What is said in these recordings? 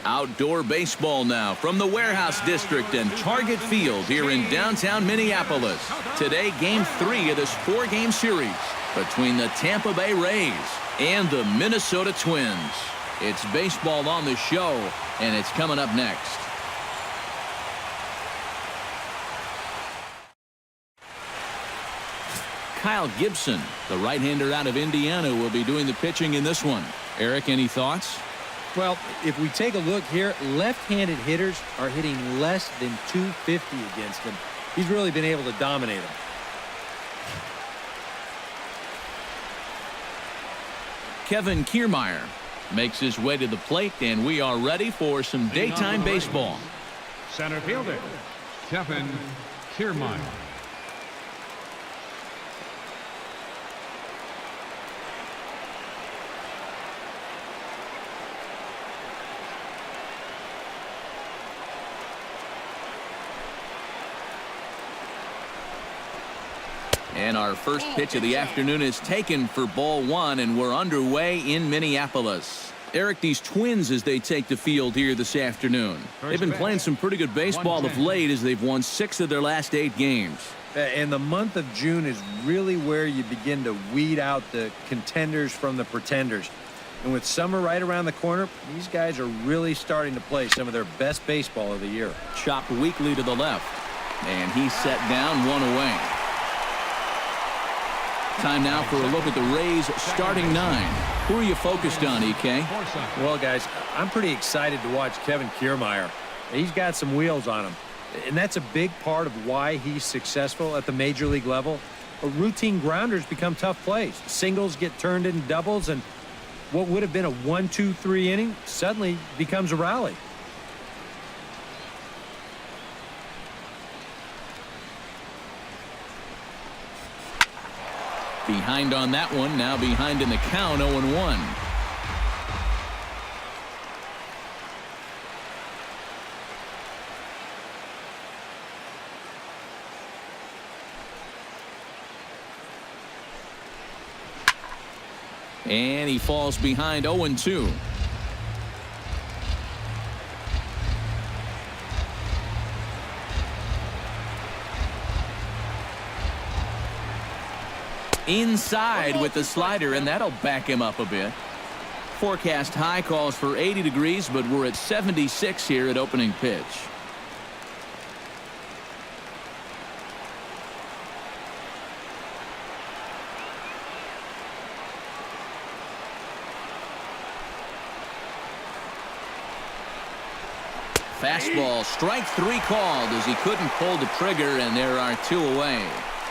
Outdoor baseball now from the Warehouse District and Target Field here in downtown Minneapolis. Today, Game 3 of this 4-game series between the Tampa Bay Rays and the Minnesota Twins. It's baseball on the show, and it's coming up next. Kyle Gibson, the right-hander out of Indiana, will be doing the pitching in this one. Eric, any thoughts? Well, if we take a look here, left-handed hitters are hitting less than 250 against him. He's really been able to dominate them. Kevin Kiermaier makes his way to the plate, and we are ready for some daytime baseball. Center fielder, Kevin Kiermaier. And our first pitch of the afternoon is taken for ball 1, and we're underway in Minneapolis. Eric, these Twins, as they take the field here this afternoon, they've been playing some pretty good baseball of late as they've won 6 of their last 8 games. And the month of June is really where you begin to weed out the contenders from the pretenders. And with summer right around the corner, these guys are really starting to play some of their best baseball of the year. Chopped weakly to the left, and he's set down 1 away. Time now for a look at the Rays starting 9. Who are you focused on, EK? Well, guys, I'm pretty excited to watch Kevin Kiermaier. He's got some wheels on him, and that's a big part of why he's successful at the major league level. Routine grounders become tough plays. Singles get turned into doubles, and what would have been a 1-2-3 inning suddenly becomes a rally. Behind on that one, now behind in the count, 0-1. And he falls behind 0-2. Inside with the slider, and that'll back him up a bit. Forecast high calls for 80 degrees, but we're at 76 here at opening pitch. Fastball, strike 3 called as he couldn't pull the trigger, and there are 2 away.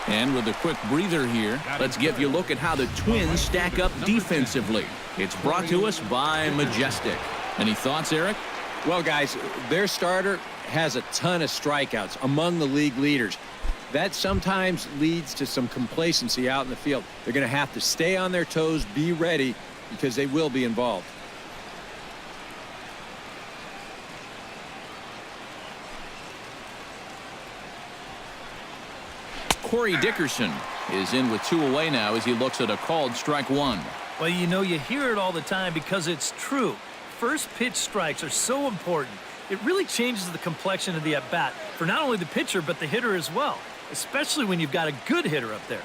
And with a quick breather here, let's give you a look at how the Twins stack up defensively. It's brought to us by Majestic. Any thoughts, Eric? Well, guys, their starter has a ton of strikeouts, among the league leaders. That sometimes leads to some complacency out in the field. They're going to have to stay on their toes, be ready, because they will be involved. Corey Dickerson is in with 2 away now as he looks at a called strike 1. Well, you know, you hear it all the time because it's true. First pitch strikes are so important. It really changes the complexion of the at-bat for not only the pitcher but the hitter as well, especially when you've got a good hitter up there.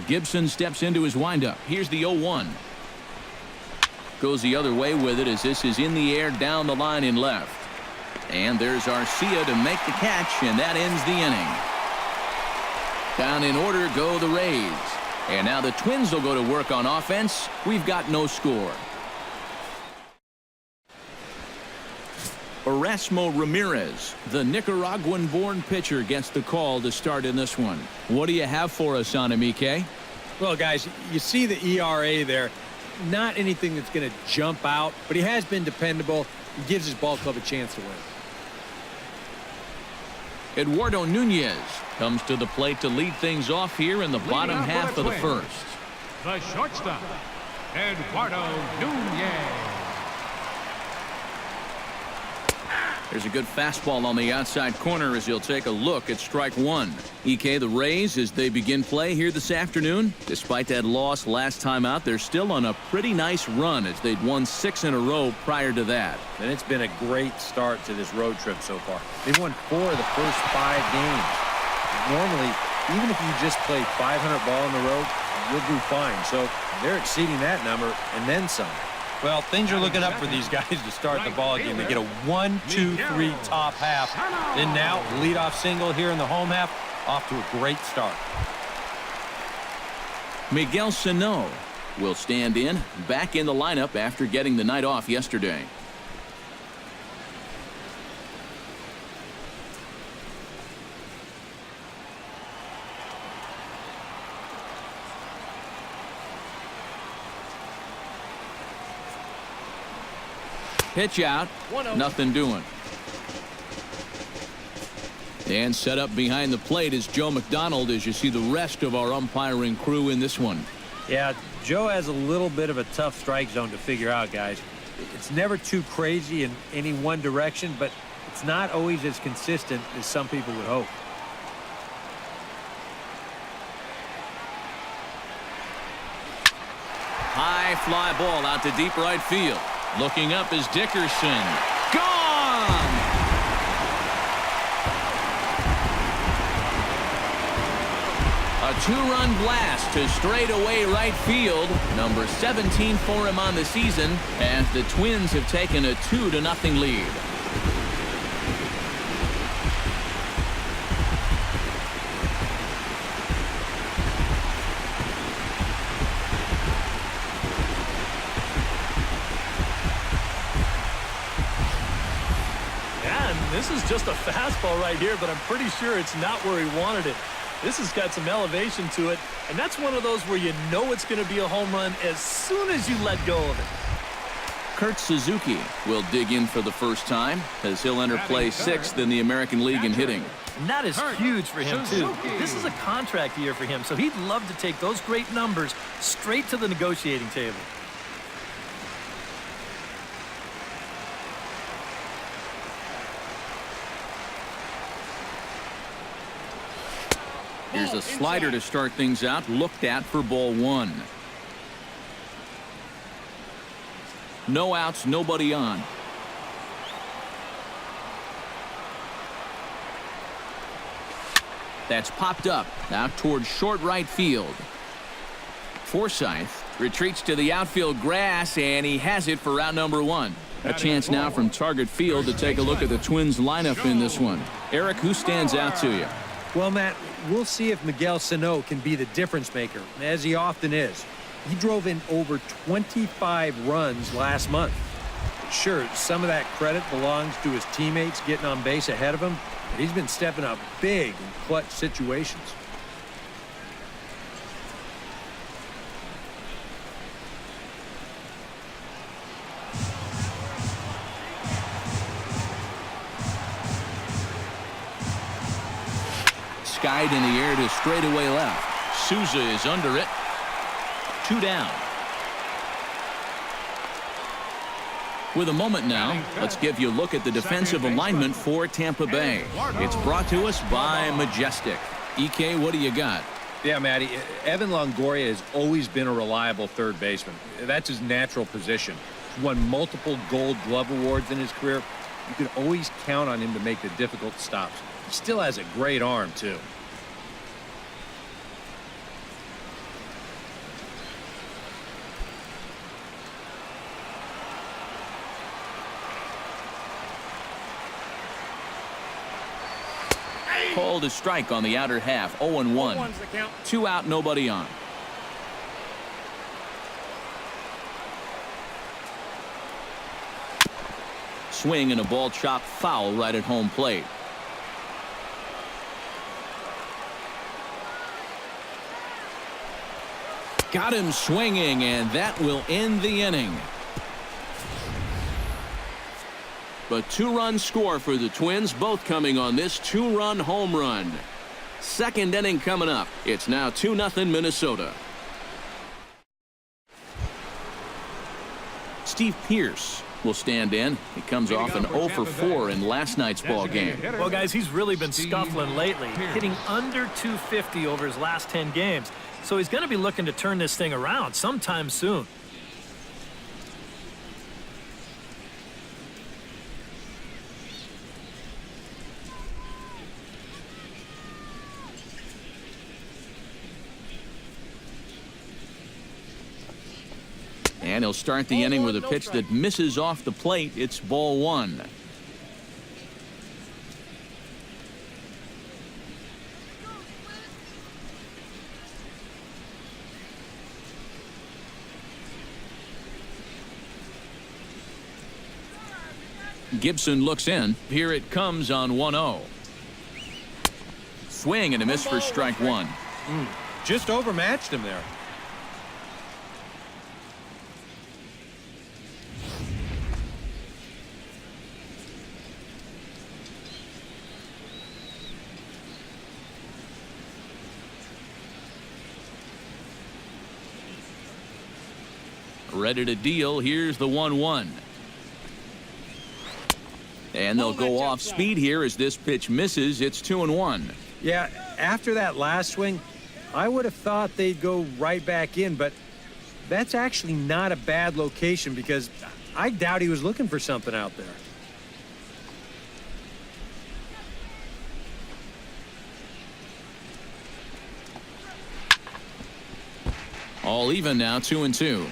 Gibson steps into his windup. Here's the 0-1. Goes the other way with it as this is in the air down the line in left. And there's Arcia to make the catch, and that ends the inning. Down in order go the Rays. And now the Twins will go to work on offense. We've got no score. Erasmo Ramirez, the Nicaraguan-born pitcher, gets the call to start in this one. What do you have for us on him, EK? Well, guys, you see the ERA there. Not anything that's going to jump out, but he has been dependable. He gives his ball club a chance to win. Eduardo Nunez comes to the plate to lead things off here in the bottom half of the first. The shortstop, Eduardo Nunez. There's a good fastball on the outside corner as he'll take a look at strike one. EK, the Rays, as they begin play here this afternoon, despite that loss last time out, they're still on a pretty nice run as they'd won 6 in a row prior to that. And it's been a great start to this road trip so far. They've won 4 of the first 5 games. Normally, even if you just play 500 ball on the road, you'll do fine. So they're exceeding that number and then some. Well, things are looking up for these guys to start the ball game. They get a 1-2-3 top half. Then now, leadoff single here in the home half, off to a great start. Miguel Sano will stand in, back in the lineup after getting the night off yesterday. Pitch out, nothing doing. And set up behind the plate is Joe McDonald as you see the rest of our umpiring crew in this one. Yeah, Joe has a little bit of a tough strike zone to figure out, guys. It's never too crazy in any one direction, but it's not always as consistent as some people would hope. High fly ball out to deep right field. Looking up is Dickerson. Gone! A 2-run blast to straightaway right field. Number 17 for him on the season as the Twins have taken a 2-0 lead. This is just a fastball right here, but I'm pretty sure it's not where he wanted it. This has got some elevation to it, and that's one of those where you know it's going to be a home run as soon as you let go of it. Kurt Suzuki will dig in for the first time as he'll enter play 6th in the American League in hitting. And that is huge for him, too. This is a contract year for him, so he'd love to take those great numbers straight to the negotiating table. Here's a slider to start things out, looked at for ball 1. No outs, nobody on. That's popped up out towards short right field. Forsythe retreats to the outfield grass, and he has it for round number 1. A chance now from target field to take a look at the Twins lineup in this one. Eric, who stands out to you? Well, Matt, we'll see if Miguel Sano can be the difference maker, as he often is. He drove in over 25 runs last month. Sure, some of that credit belongs to his teammates getting on base ahead of him, but he's been stepping up big in clutch situations. Skied in the air to straightaway left. Souza is under it. 2 down. With a moment now, let's give you a look at the defensive alignment for Tampa Bay. It's brought to us by Majestic. EK, what do you got? Yeah, Matty, Evan Longoria has always been a reliable third baseman. That's his natural position. He's won multiple Gold Glove awards in his career. You can always count on him to make the difficult stops. He still has a great arm, too. Called a strike on the outer half. 0-1. 2 out, nobody on. Swing and a ball chopped foul right at home plate. Got him swinging, and that will end the inning. But 2-run score for the Twins, both coming on this 2-run home run. Second inning coming up. It's now 2-0 Minnesota. Steve Pearce will stand in. He comes off an 0 for 4 in last night's ball game. Well, guys, he's really been scuffling lately, hitting under 250 over his last 10 games. So he's going to be looking to turn this thing around sometime soon. And he'll start the inning with a pitch that misses off the plate. It's ball 1. Gibson looks in. Here it comes on 1-0. Swing and a miss for strike 1. Just overmatched him there. Ready to deal. Here's the 1-1. And they'll go off speed here as this pitch misses. It's 2-1. Yeah, after that last swing, I would have thought they'd go right back in, but that's actually not a bad location because I doubt he was looking for something out there. All even now, 2-2.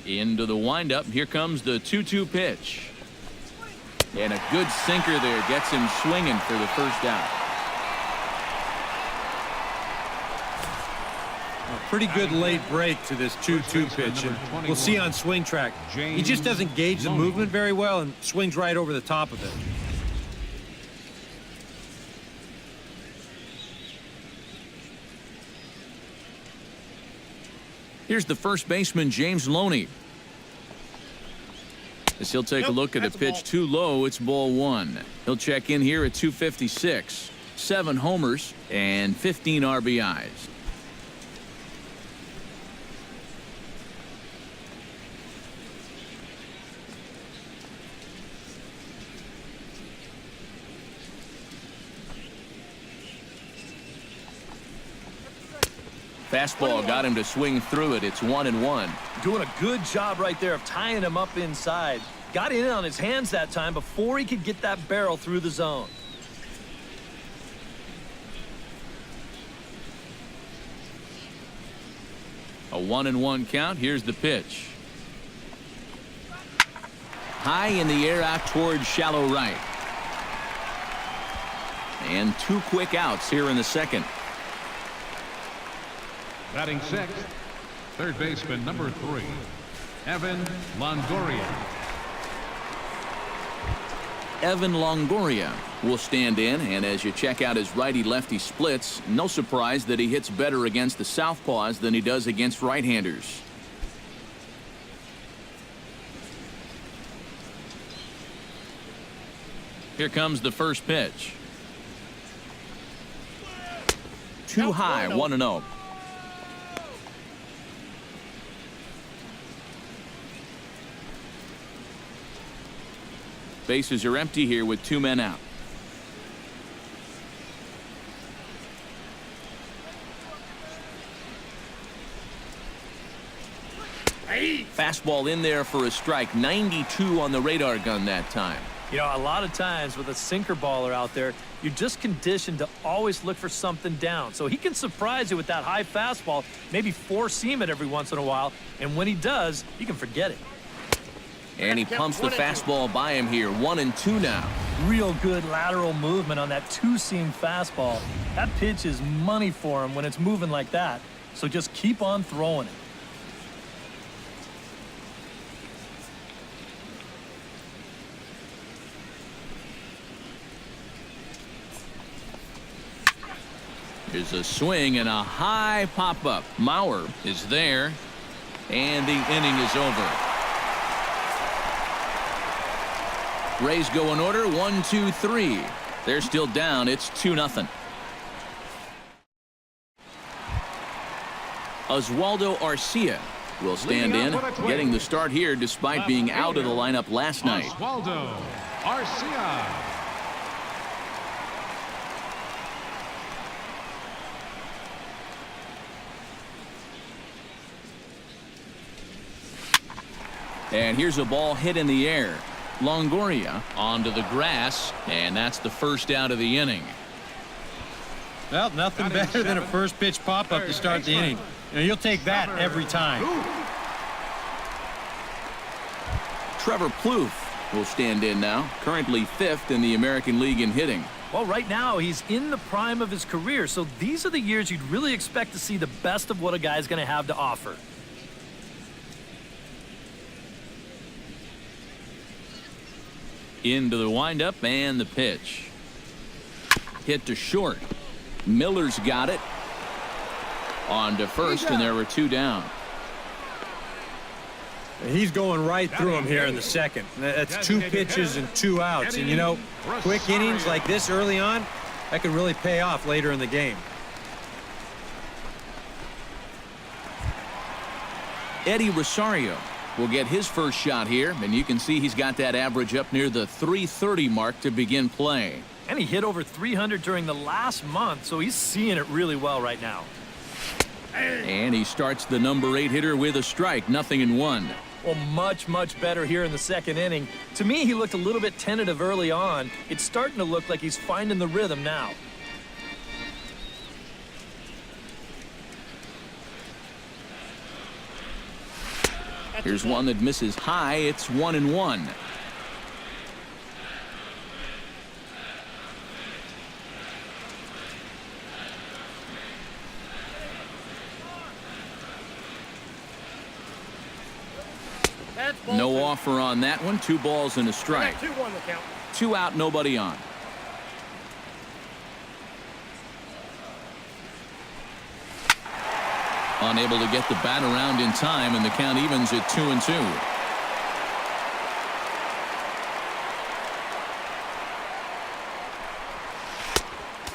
Into the windup. Here comes the 2-2 pitch. And a good sinker there gets him swinging for the first out. A pretty good late break to this 2-2 pitch. And we'll see on swing track. He just doesn't gauge the movement very well and swings right over the top of it. Here's the first baseman, James Loney. As he'll take a look at a pitch too low, it's ball 1. He'll check in here at 256. 7 homers and 15 RBIs. Fastball got him to swing through it. It's 1-1. Doing a good job right there of tying him up inside. Got in on his hands that time before he could get that barrel through the zone. A 1-1 count. Here's the pitch. High in the air out towards shallow right. And 2 quick outs here in the second. Batting sixth, third baseman number 3, Evan Longoria. Evan Longoria will stand in, and as you check out his righty-lefty splits, no surprise that he hits better against the southpaws than he does against right-handers. Here comes the first pitch. Too high, 1-0. Bases are empty here with 2 men out. Fastball in there for a strike. 92 on the radar gun that time. You know, a lot of times with a sinker baller out there, you're just conditioned to always look for something down. So he can surprise you with that high fastball, maybe 4-seam it every once in a while, and when he does, you can forget it. And he pumps the fastball by him here. 1-2 now. Real good lateral movement on that 2-seam fastball. That pitch is money for him when it's moving like that. So just keep on throwing it. There's a swing and a high pop-up. Mauer is there, and the inning is over. Rays go in order, 1, 2, 3. They're still down. It's 2-0. Oswaldo Arcia will stand in, getting the start here despite being out of the lineup last night. Oswaldo Arcia. And here's a ball hit in the air. Longoria onto the grass, and that's the first out of the inning. Well, nothing better than a first pitch pop-up to start the inning. You know, you'll take that every time. Trevor Plouffe will stand in now, currently 5th in the American League in hitting. Well, right now, he's in the prime of his career, so these are the years you'd really expect to see the best of what a guy's going to have to offer. Into the windup and the pitch. Hit to short. Miller's got it. On to first, and there were 2 down. He's going right through him here in the second. That's 2 pitches and 2 outs. And, you know, quick innings like this early on, that could really pay off later in the game. Eddie Rosario will get his first shot here, and you can see he's got that average up near the .330 mark to begin play. And he hit over 300 during the last month, so he's seeing it really well right now. And he starts the number 8 hitter with a strike, 0-1. Well, much better here in the second inning. To me, he looked a little bit tentative early on. It's starting to look like he's finding the rhythm now. Here's one that misses high. It's 1-1. No offer on that one. 2 balls and a strike. 2 out, nobody on. Unable to get the bat around in time, and the count evens at 2-2.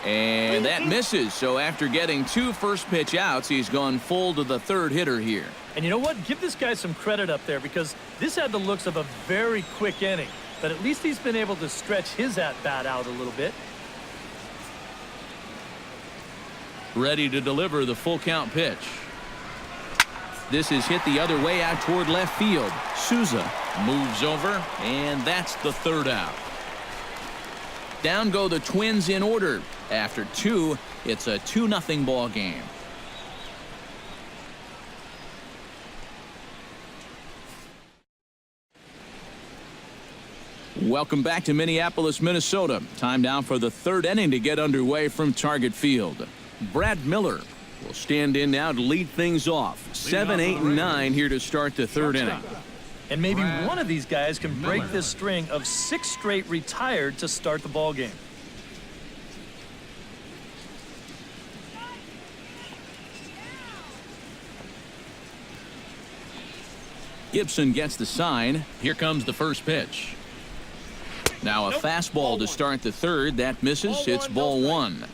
And that misses. So after getting 2 first pitch outs, he's gone full to the 3rd hitter here. And you know what? Give this guy some credit up there, because this had the looks of a very quick inning. But at least he's been able to stretch his at-bat out a little bit. Ready to deliver the full count pitch. This is hit the other way out toward left field. Souza moves over, and that's the 3rd out. Down go the Twins in order. After 2, it's a 2-0 ball game. Welcome back to Minneapolis, Minnesota. Time now for the 3rd inning to get underway from Target Field. Brad Miller will stand in now to lead things off. 7, 8, and 9 here to start the 3rd inning. And maybe one of these guys can break this string of 6 straight retired to start the ball game. Gibson gets the sign. Here comes the first pitch. Now a fastball to start the 3rd. That misses. It's ball 1.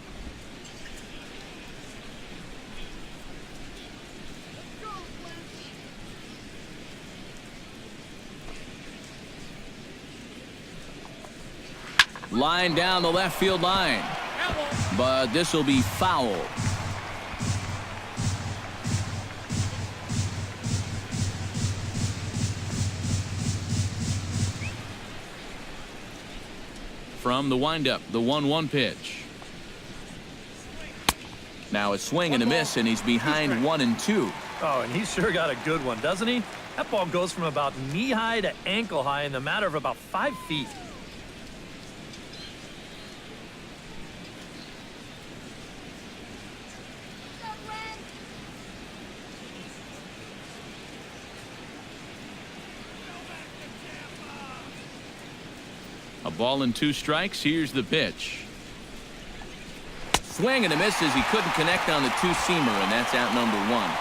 Line down the left field line. But this will be foul. From the windup, the 1-1 pitch. Now a swing and a miss, and he's behind 1-2. Oh, and he's sure got a good one, doesn't he? That ball goes from about knee-high to ankle-high in the matter of about 5 feet. A ball and 2 strikes. Here's the pitch. Swing and a miss as he couldn't connect on the 2-seamer, and that's out number 1.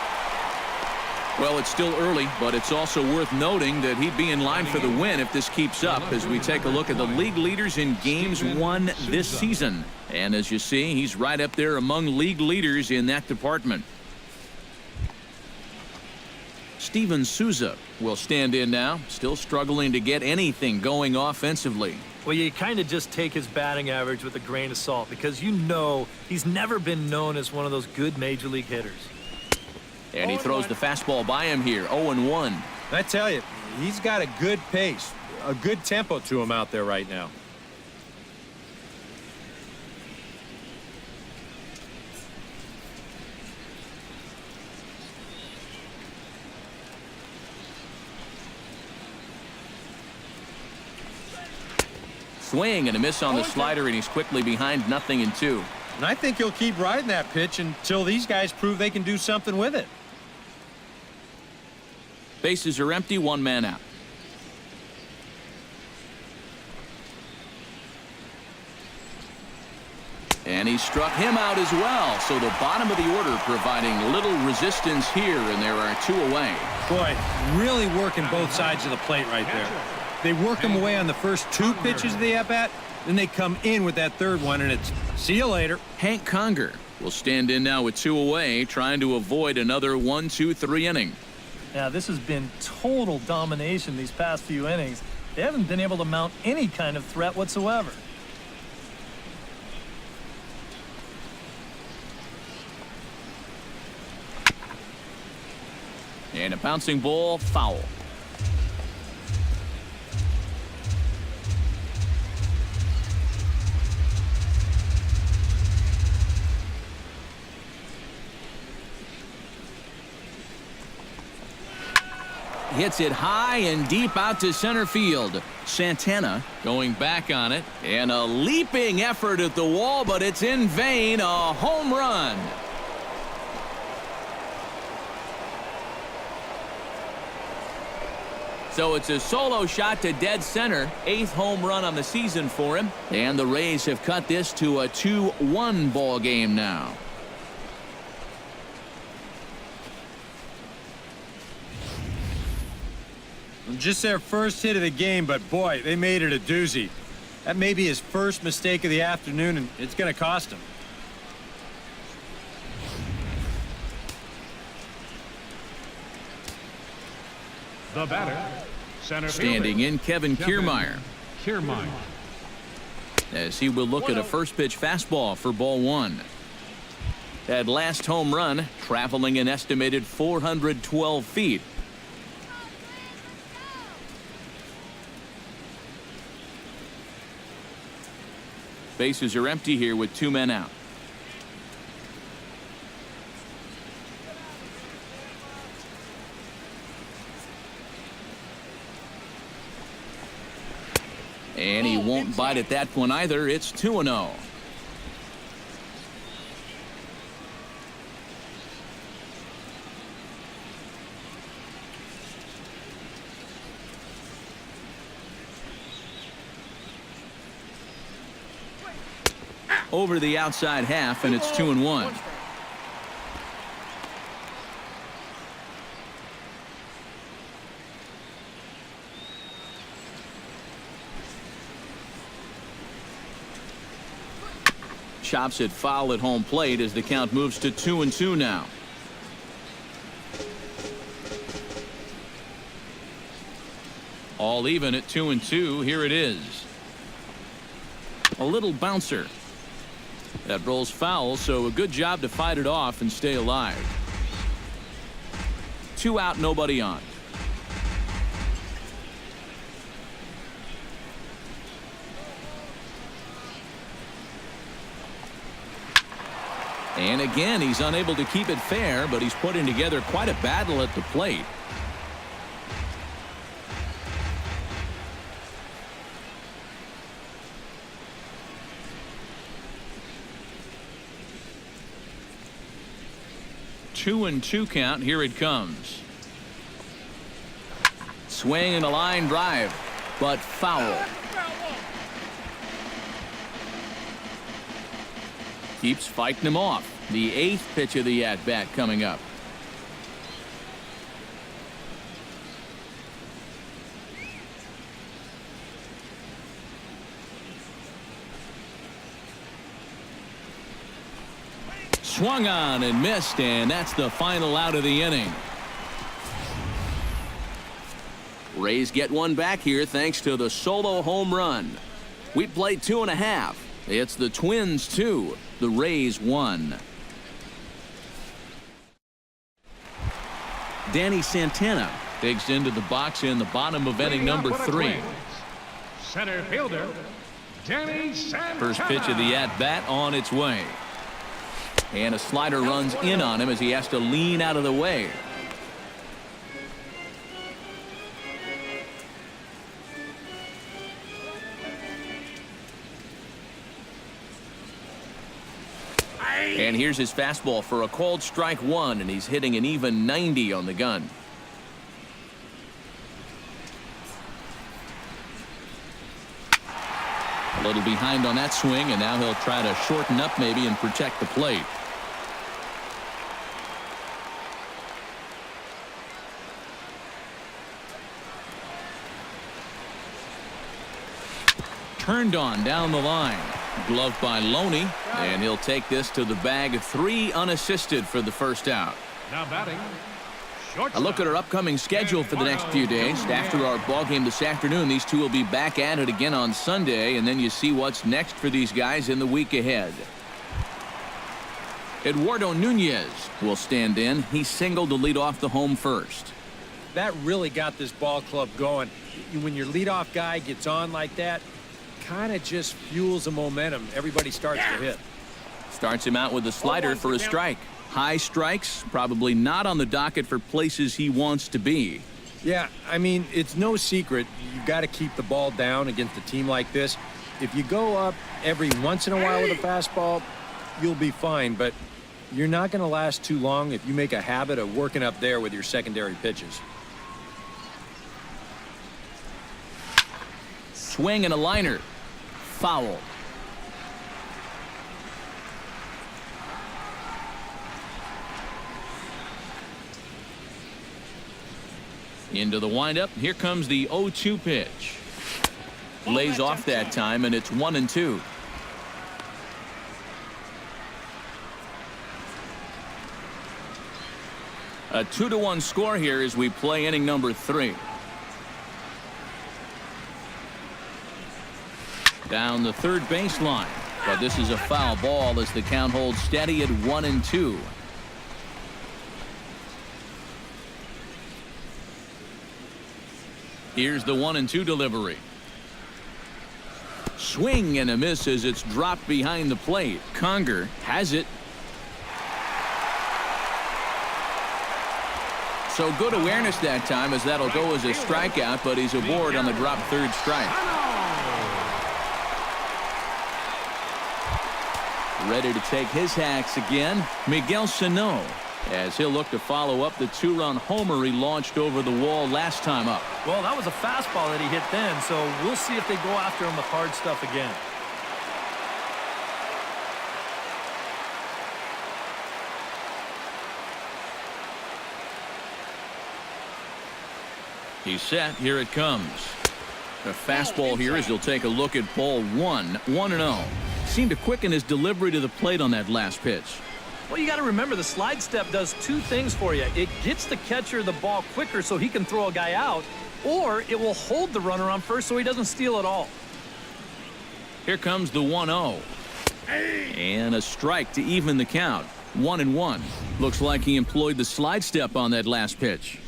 Well, it's still early, but it's also worth noting that he'd be in line for the win if this keeps up as we take a look at the league leaders in games won this season. And as you see, he's right up there among league leaders in that department. Steven Souza will stand in now, still struggling to get anything going offensively. Well, you kind of just take his batting average with a grain of salt because you know he's never been known as one of those good major league hitters. And he throws the fastball by him here, 0-1. I tell you, he's got a good pace, a good tempo to him out there right now. Swing and a miss on the slider, and he's quickly behind 0-2. And I think he'll keep riding that pitch until these guys prove they can do something with it. Bases are empty, 1 man out. And he struck him out as well. So the bottom of the order providing little resistance here, and there are 2 away. Boy, really working both sides of the plate right there. They work him away on the first 2 pitches of the at-bat, then they come in with that 3rd one, and it's see you later. Hank Conger will stand in now with 2 away, trying to avoid another 1-2-3 inning. Now, this has been total domination these past few innings. They haven't been able to mount any kind of threat whatsoever. And a bouncing ball, foul. Hits it high and deep out to center field. Santana going back on it, and a leaping effort at the wall, but it's in vain. A home run. So it's a solo shot to dead center. 8th home run on the season for him. And the Rays have cut this to a 2-1 ball game now. Just their first hit of the game, but boy, they made it a doozy. That may be his first mistake of the afternoon, and it's going to cost him. The batter, center Standing in, Kevin Kiermaier. Kiermaier. As he will look at a first pitch fastball for ball 1. That last home run traveling an estimated 412 feet. Bases are empty here with 2 men out. And he won't bite at that one either. It's 2-0. Over the outside half, and it's 2-1. Chops it foul at home plate as the count moves to 2-2 now. All even at 2-2. Here it is. A little bouncer. That rolls foul, so a good job to fight it off and stay alive. 2 out, nobody on. And again, he's unable to keep it fair, but he's putting together quite a battle at the plate. 2-2 count. Here it comes. Swing and a line drive, but foul. Keeps fighting him off. The 8th pitch of the at-bat coming up. Swung on and missed, and that's the final out of the inning. Rays get one back here thanks to the solo home run. We played 2.5. It's the Twins 2, the Rays 1. Danny Santana digs into the box in the bottom of inning number 3. Center fielder, Danny Santana. First pitch of the at-bat on its way. And a slider runs in on him as he has to lean out of the way. And here's his fastball for a called strike 1, and he's hitting an even 90 on the gun. A little behind on that swing, and now he'll try to shorten up maybe and protect the plate. Turned on down the line. Gloved by Loney, and he'll take this to the bag. 3 unassisted for the first out. Now batting, A look at our upcoming schedule for the next few days. After our ball game this afternoon, these two will be back at it again on Sunday, and then you see what's next for these guys in the week ahead. Eduardo Nunez will stand in. He singled to lead off the home first. That really got this ball club going. When your leadoff guy gets on like that, kind of just fuels the momentum. Everybody starts to hit. Starts him out with a slider for a strike. High strikes, probably not on the docket for places he wants to be. Yeah, I mean, it's no secret. You've got to keep the ball down against a team like this. If you go up every once in a while with a fastball, you'll be fine, but you're not going to last too long if you make a habit of working up there with your secondary pitches. Swing and a liner. Foul. Into the windup. Here comes the 0-2 pitch. Lays off that time, and it's 1-2. A 2-1 score here as we play inning number 3. Down the third baseline, but this is a foul ball as the count holds steady at 1-2. Here's the 1-2 delivery. Swing and a miss as it's dropped behind the plate. Conger has it. So good awareness that time, as that'll go as a strikeout, but he's aboard on the drop third strike. Ready to take his hacks again, Miguel Sano, as he'll look to follow up the 2-run homer he launched over the wall last time up. Well, that was a fastball that he hit then, so we'll see if they go after him with hard stuff again. He's set. Here it comes. A fastball here as he'll take a look at ball 1, 1-0. Seemed to quicken his delivery to the plate on that last pitch. Well, you got to remember the slide step does 2 things for you. It gets the catcher the ball quicker so he can throw a guy out, or it will hold the runner on first so he doesn't steal at all. Here comes the 1-0. And a strike to even the count. 1-1. Looks like he employed the slide step on that last pitch.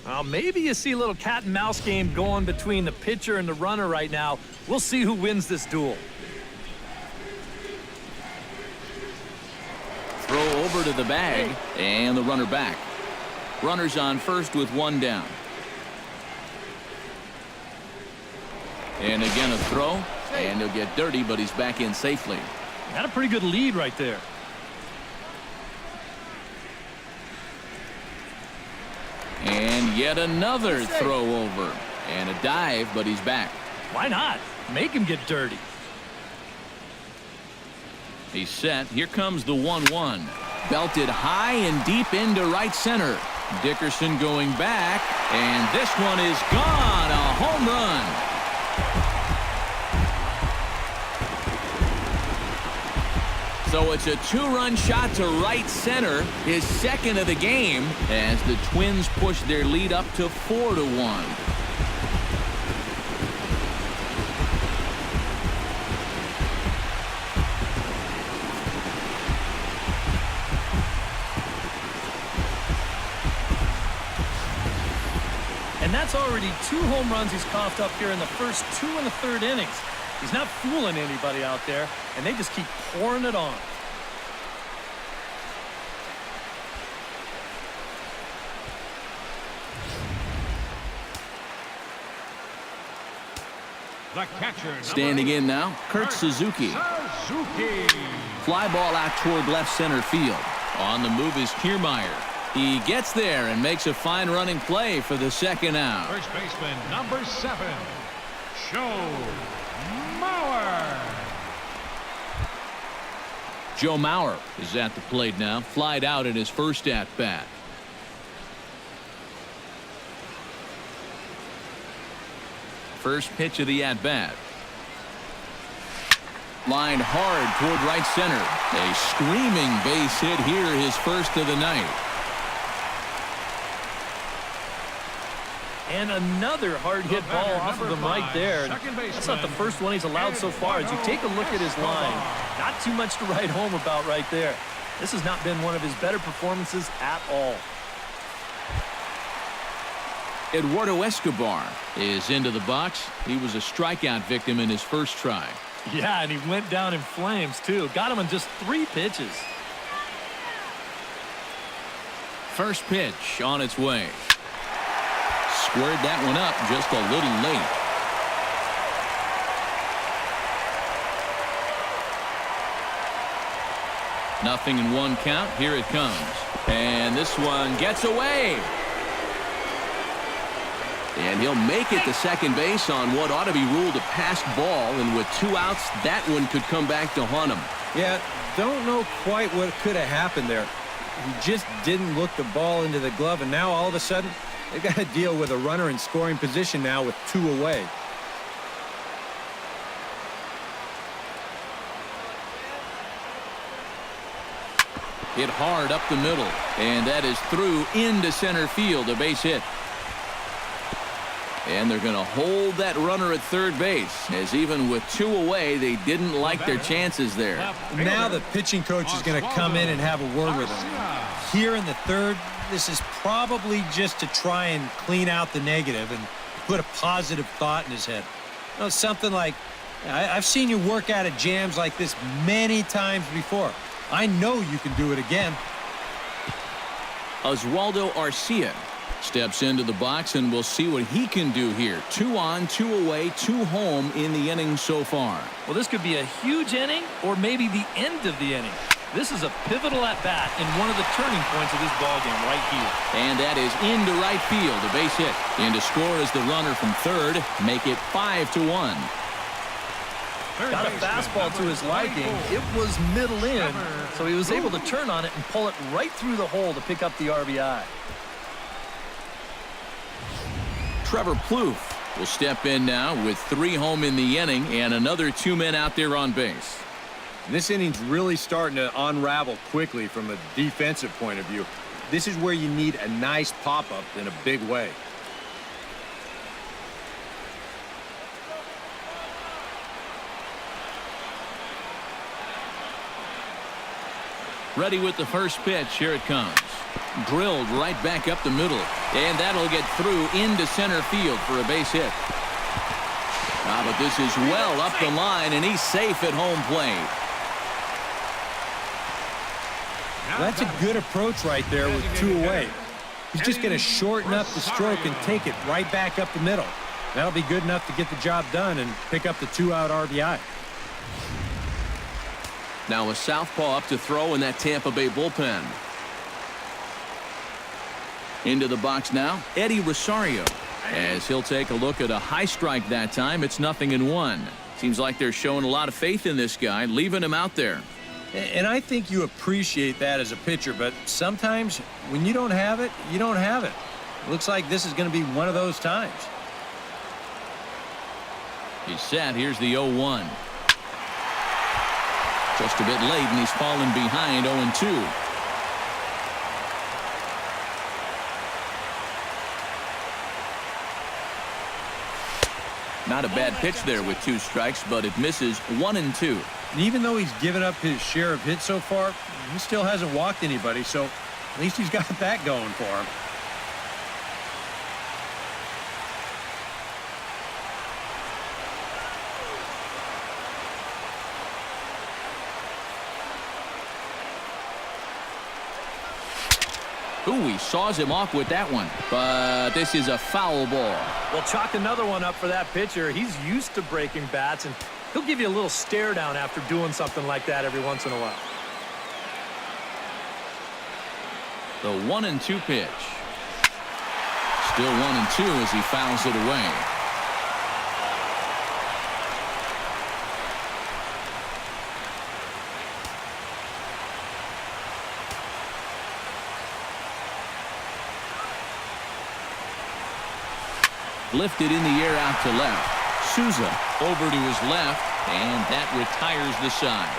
Well, maybe you see a little cat and mouse game going between the pitcher and the runner right now. We'll see who wins this duel. Throw over to the bag, and the runner back. Runners on first with 1 down. And again a throw, and he'll get dirty, but he's back in safely. Got a pretty good lead right there. And yet another throw over, and a dive, but he's back. Why not? Make him get dirty. He's set. Here comes the 1-1. Belted high and deep into right center. Dickerson going back, and this one is gone. A home run. 3 So it's a two-run shot to right center, his second of the game, as the Twins push their lead up to 4-1. And that's already 2 home runs he's coughed up here in the first 2 and the 3rd innings. He's not fooling anybody out there, and they just keep pouring it on. The catcher. Standing in now, Kurt Suzuki. Fly ball out toward left center field. On the move is Kiermaier. He gets there and makes a fine running play for the second out. First baseman, number 7, Joe Mauer. Joe Mauer is at the plate now, flied out in his first at-bat. First pitch of the at-bat. Lined hard toward right center. A screaming base hit here, his first of the night. And another hard hit ball off of him right there. That's not the first one he's allowed so far. As you take a look at his line, not too much to write home about right there. This has not been one of his better performances at all. Eduardo Escobar is into the box. He was a strikeout victim in his first try. Yeah, and he went down in flames, too. Got him in just 3 pitches. First pitch on its way. Squared that one up just a little late. Nothing in 1 count. Here it comes. And this one gets away. And he'll make it to second base on what ought to be ruled a passed ball. And with 2 outs, that one could come back to haunt him. Yeah, don't know quite what could have happened there. He just didn't look the ball into the glove, and now all of a sudden, they've got to deal with a runner in scoring position now with 2 away. Hit hard up the middle, and that is through into center field, a base hit. And they're going to hold that runner at third base, as even with 2 away, they didn't like their chances there. Now the pitching coach is going to come in and have a word with him. Here in the 3rd, this is probably just to try and clean out the negative and put a positive thought in his head. You know, something like, I've seen you work out of jams like this many times before. I know you can do it again. Oswaldo Arcia steps into the box, and we'll see what he can do here. 2 on, 2 away, 2 home in the inning so far. Well, this could be a huge inning or maybe the end of the inning. This is a pivotal at-bat in one of the turning points of this ballgame right here. And that is into right field, a base hit. And to score is the runner from third, make it 5-1. Got a fastball to his liking. It was middle in, so he was able to turn on it and pull it right through the hole to pick up the RBI. Trevor Plouffe will step in now with 3 home in the inning and another 2 men out there on base. This inning's really starting to unravel quickly from a defensive point of view. This is where you need a nice pop-up in a big way. Ready with the first pitch. Here it comes. Drilled right back up the middle. And that'll get through into center field for a base hit. But this is well up the line, and he's safe at home plate. That's a good approach right there with 2 away. He's just going to shorten up the stroke and take it right back up the middle. That'll be good enough to get the job done and pick up the 2-out RBI. Now a southpaw up to throw in that Tampa Bay bullpen. Into the box now, Eddie Rosario. As he'll take a look at a high strike that time, it's 0-1. Seems like they're showing a lot of faith in this guy, leaving him out there. And I think you appreciate that as a pitcher, but sometimes when you don't have it, you don't have it. Looks like this is going to be one of those times. He's set. Here's the 0-1. Just a bit late, and he's fallen behind 0-2. Not a bad pitch there with 2 strikes, but it misses 1-2. And even though he's given up his share of hits so far, he still hasn't walked anybody, so at least he's got that going for him. Ooh, he saws him off with that one, but this is a foul ball. Well, chalk another one up for that pitcher. He's used to breaking bats, and he'll give you a little stare down after doing something like that every once in a while. The 1-2 pitch. Still 1-2 as he fouls it away. Lifted in the air out to left. Souza over to his left, and that retires the side.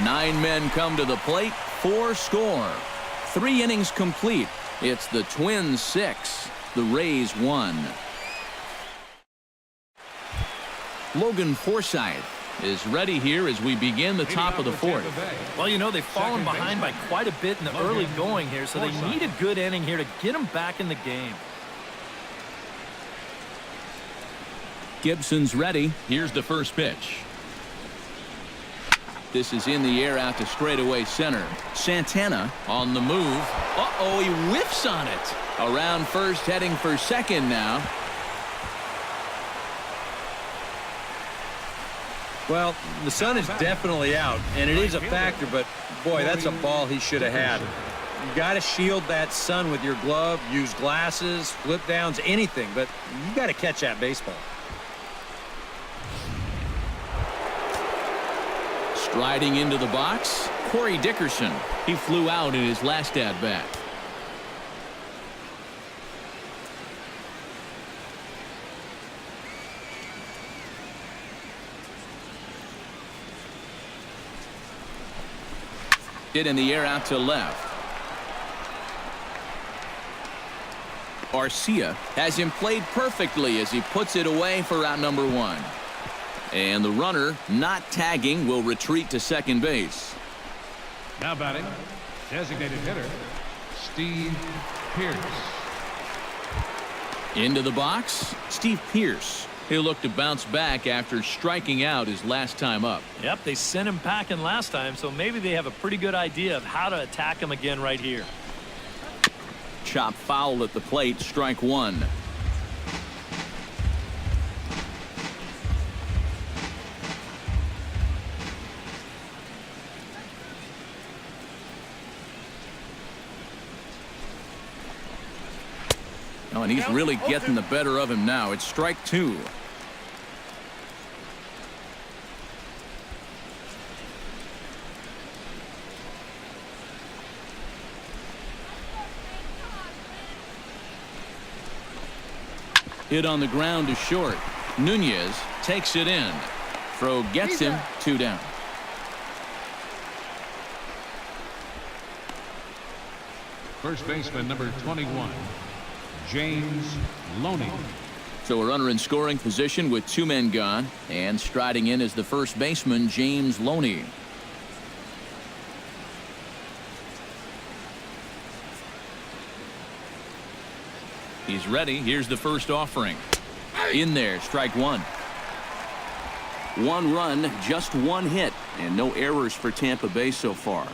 9 men come to the plate, 4 score. 3 innings complete. It's the Twins 6, the Rays 1. Logan Forsythe is ready here as we begin the top of the 4th. Well, you know, they've fallen behind by quite a bit in the early going here, so they need a good inning here to get them back in the game. Gibson's ready. Here's the first pitch. This is in the air out to straightaway center. Santana on the move. Uh-oh, he whiffs on it. Around first, heading for second now. Well, the sun is definitely out, and it is a factor, but boy, that's a ball he should have had. You got to shield that sun with your glove, use glasses, flip downs, anything, but you got to catch that baseball. Striding into the box, Corey Dickerson. He flew out in his last at-bat. Hit in the air out to left. Arcia has him played perfectly as he puts it away for out number 1. And the runner, not tagging, will retreat to second base. Now batting, designated hitter, Steve Pearce. Into the box, Steve Pearce. He'll look to bounce back after striking out his last time up. Yep, they sent him packing last time, so maybe they have a pretty good idea of how to attack him again right here. Chop foul at the plate, strike 1. Oh, and he's really getting the better of him now. It's strike 2. Hit on the ground to short. Nunez takes it in. Throw gets him, 2 down. First baseman, number 21, James Loney. So a runner in scoring position with 2 men gone, and striding in is the first baseman, James Loney. He's ready. Here's the first offering. In there, strike 1. 1 run, just 1 hit, and no errors for Tampa Bay so far.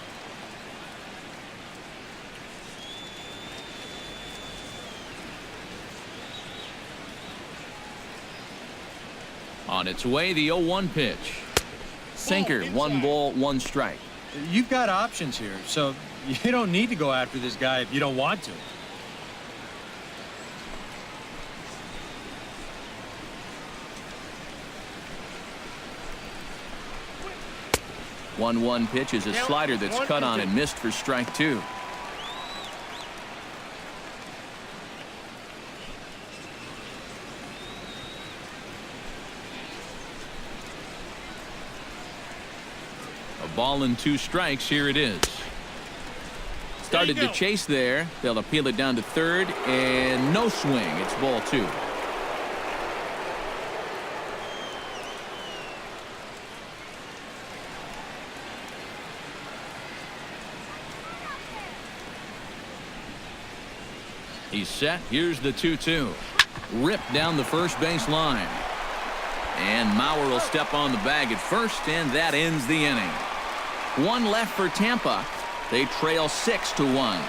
On its way, the 0-1 pitch. Sinker, 1 ball, 1 strike. You've got options here, so you don't need to go after this guy if you don't want to. 1-1 pitch is a slider that's cut on and missed for strike 2. ball and 2 strikes. Here it is. Started to chase there. They'll appeal it down to third, and no swing. It's ball 2. He's set. Here's the 2-2. Ripped down the first base line. And Mauer will step on the bag at first, and that ends the inning. 1 left for Tampa. They trail 6-1.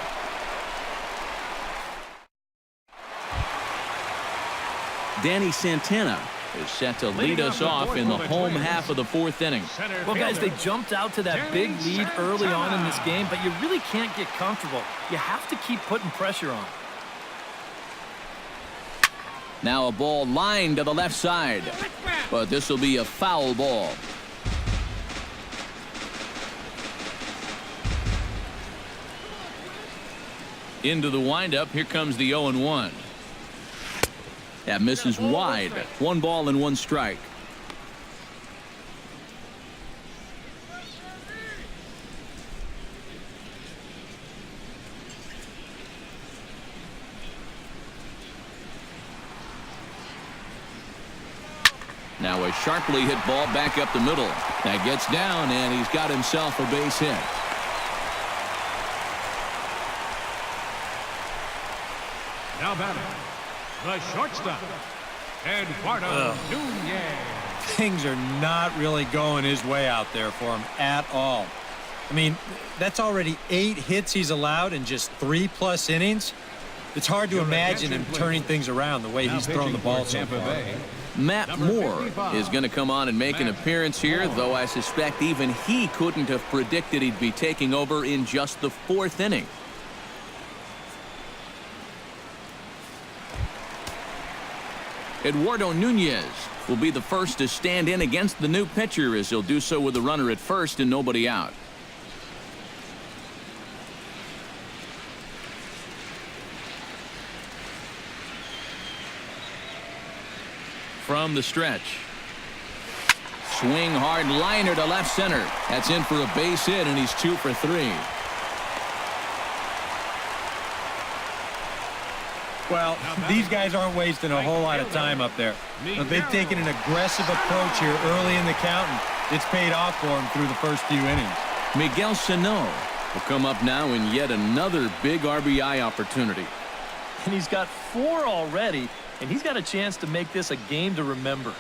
Danny Santana is set to lead us off in the home half of the 4th inning. Well, guys, they jumped out to that big lead early on in this game, but you really can't get comfortable. You have to keep putting pressure on. Now a ball lined to the left side, but this will be a foul ball. Into the windup. Here comes the 0-1. That misses wide. 1 ball and 1 strike. Now a sharply hit ball back up the middle. That gets down, and he's got himself a base hit. Now batting, the shortstop, Eduardo Nunez. Things are not really going his way out there for him at all. I mean, that's already 8 hits he's allowed in just 3+ innings. It's hard to imagine him turning things around the way he's thrown the ball so far. Matt Moore is going to come on and make an appearance here, though I suspect even he couldn't have predicted he'd be taking over in just the 4th inning. Eduardo Nunez will be the first to stand in against the new pitcher, as he'll do so with a runner at first and nobody out. From the stretch. Swing hard liner to left center. That's in for a base hit, and he's 2 for 3. Well, these guys aren't wasting a whole lot of time up there. But they've taken an aggressive approach here early in the count, and it's paid off for them through the first few innings. Miguel Sano will come up now in yet another big RBI opportunity. And he's got 4 already, and he's got a chance to make this a game to remember.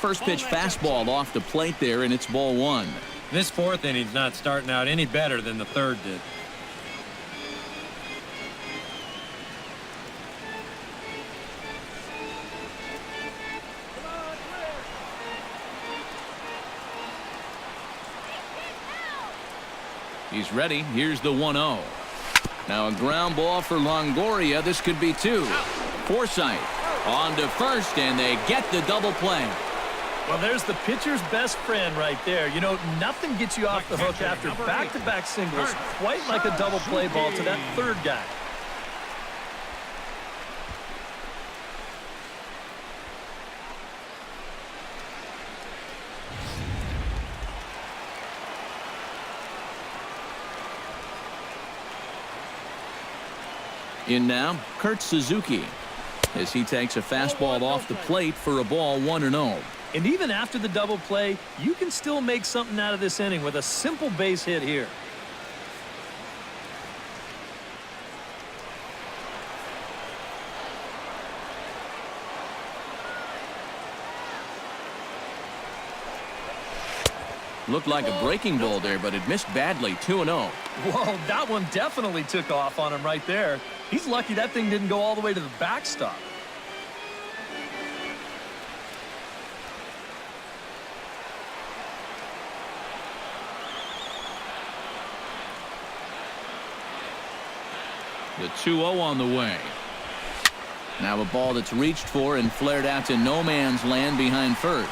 First pitch fastball off the plate there, and it's ball 1. This 4th inning's not starting out any better than the 3rd did. He's ready. Here's the 1-0. Now a ground ball for Longoria. This could be 2. Forsythe on to first, and they get the double play. Well, there's the pitcher's best friend right there. You know, nothing gets you off the hook after back-to-back singles, quite like a double play ball to that 3rd guy. In now, Kurt Suzuki, as he takes a fastball off the plate for a ball 1-0. And even after the double play, you can still make something out of this inning with a simple base hit here. Looked like a breaking ball there, but it missed badly. 2-0. Whoa, that one definitely took off on him right there. He's lucky that thing didn't go all the way to the backstop. The 2-0 on the way. Now a ball that's reached for and flared out to no man's land behind first.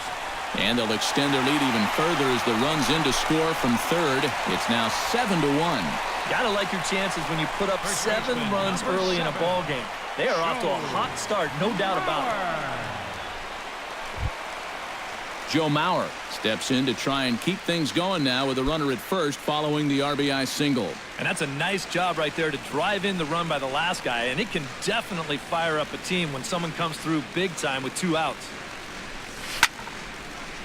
And they'll extend their lead even further as the runs in to score from third. It's now 7-1. Gotta like your chances when you put up 7 runs early in a ball game. They are off to a hot start, no doubt about it. Joe Mauer steps in to try and keep things going now with a runner at first following the RBI single. And that's a nice job right there to drive in the run by the last guy, and it can definitely fire up a team when someone comes through big time with 2 outs.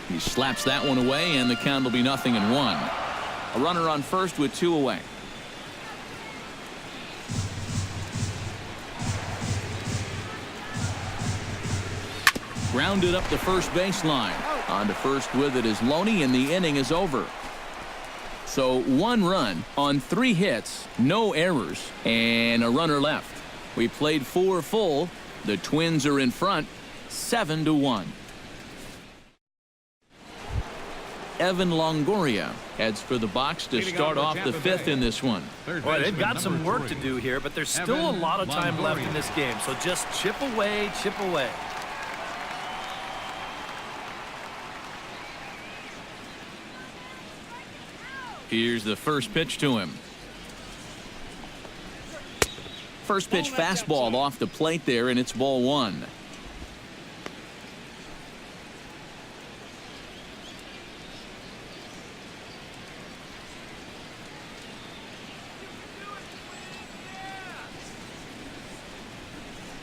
He slaps that one away, and the count will be 0-1. A runner on first with 2 away. Grounded up the first baseline. On to first with it is Loney, and the inning is over. So 1 run on 3 hits, no errors, and a runner left. We played 4 full. The Twins are in front, 7-1. Evan Longoria heads for the box to start off the 5th in this one. Boy, they've got some work to do here, but there's still a lot of time left in this game, so just chip away, chip away. Here's the first pitch to him. First pitch fastball off the plate there, and it's ball 1.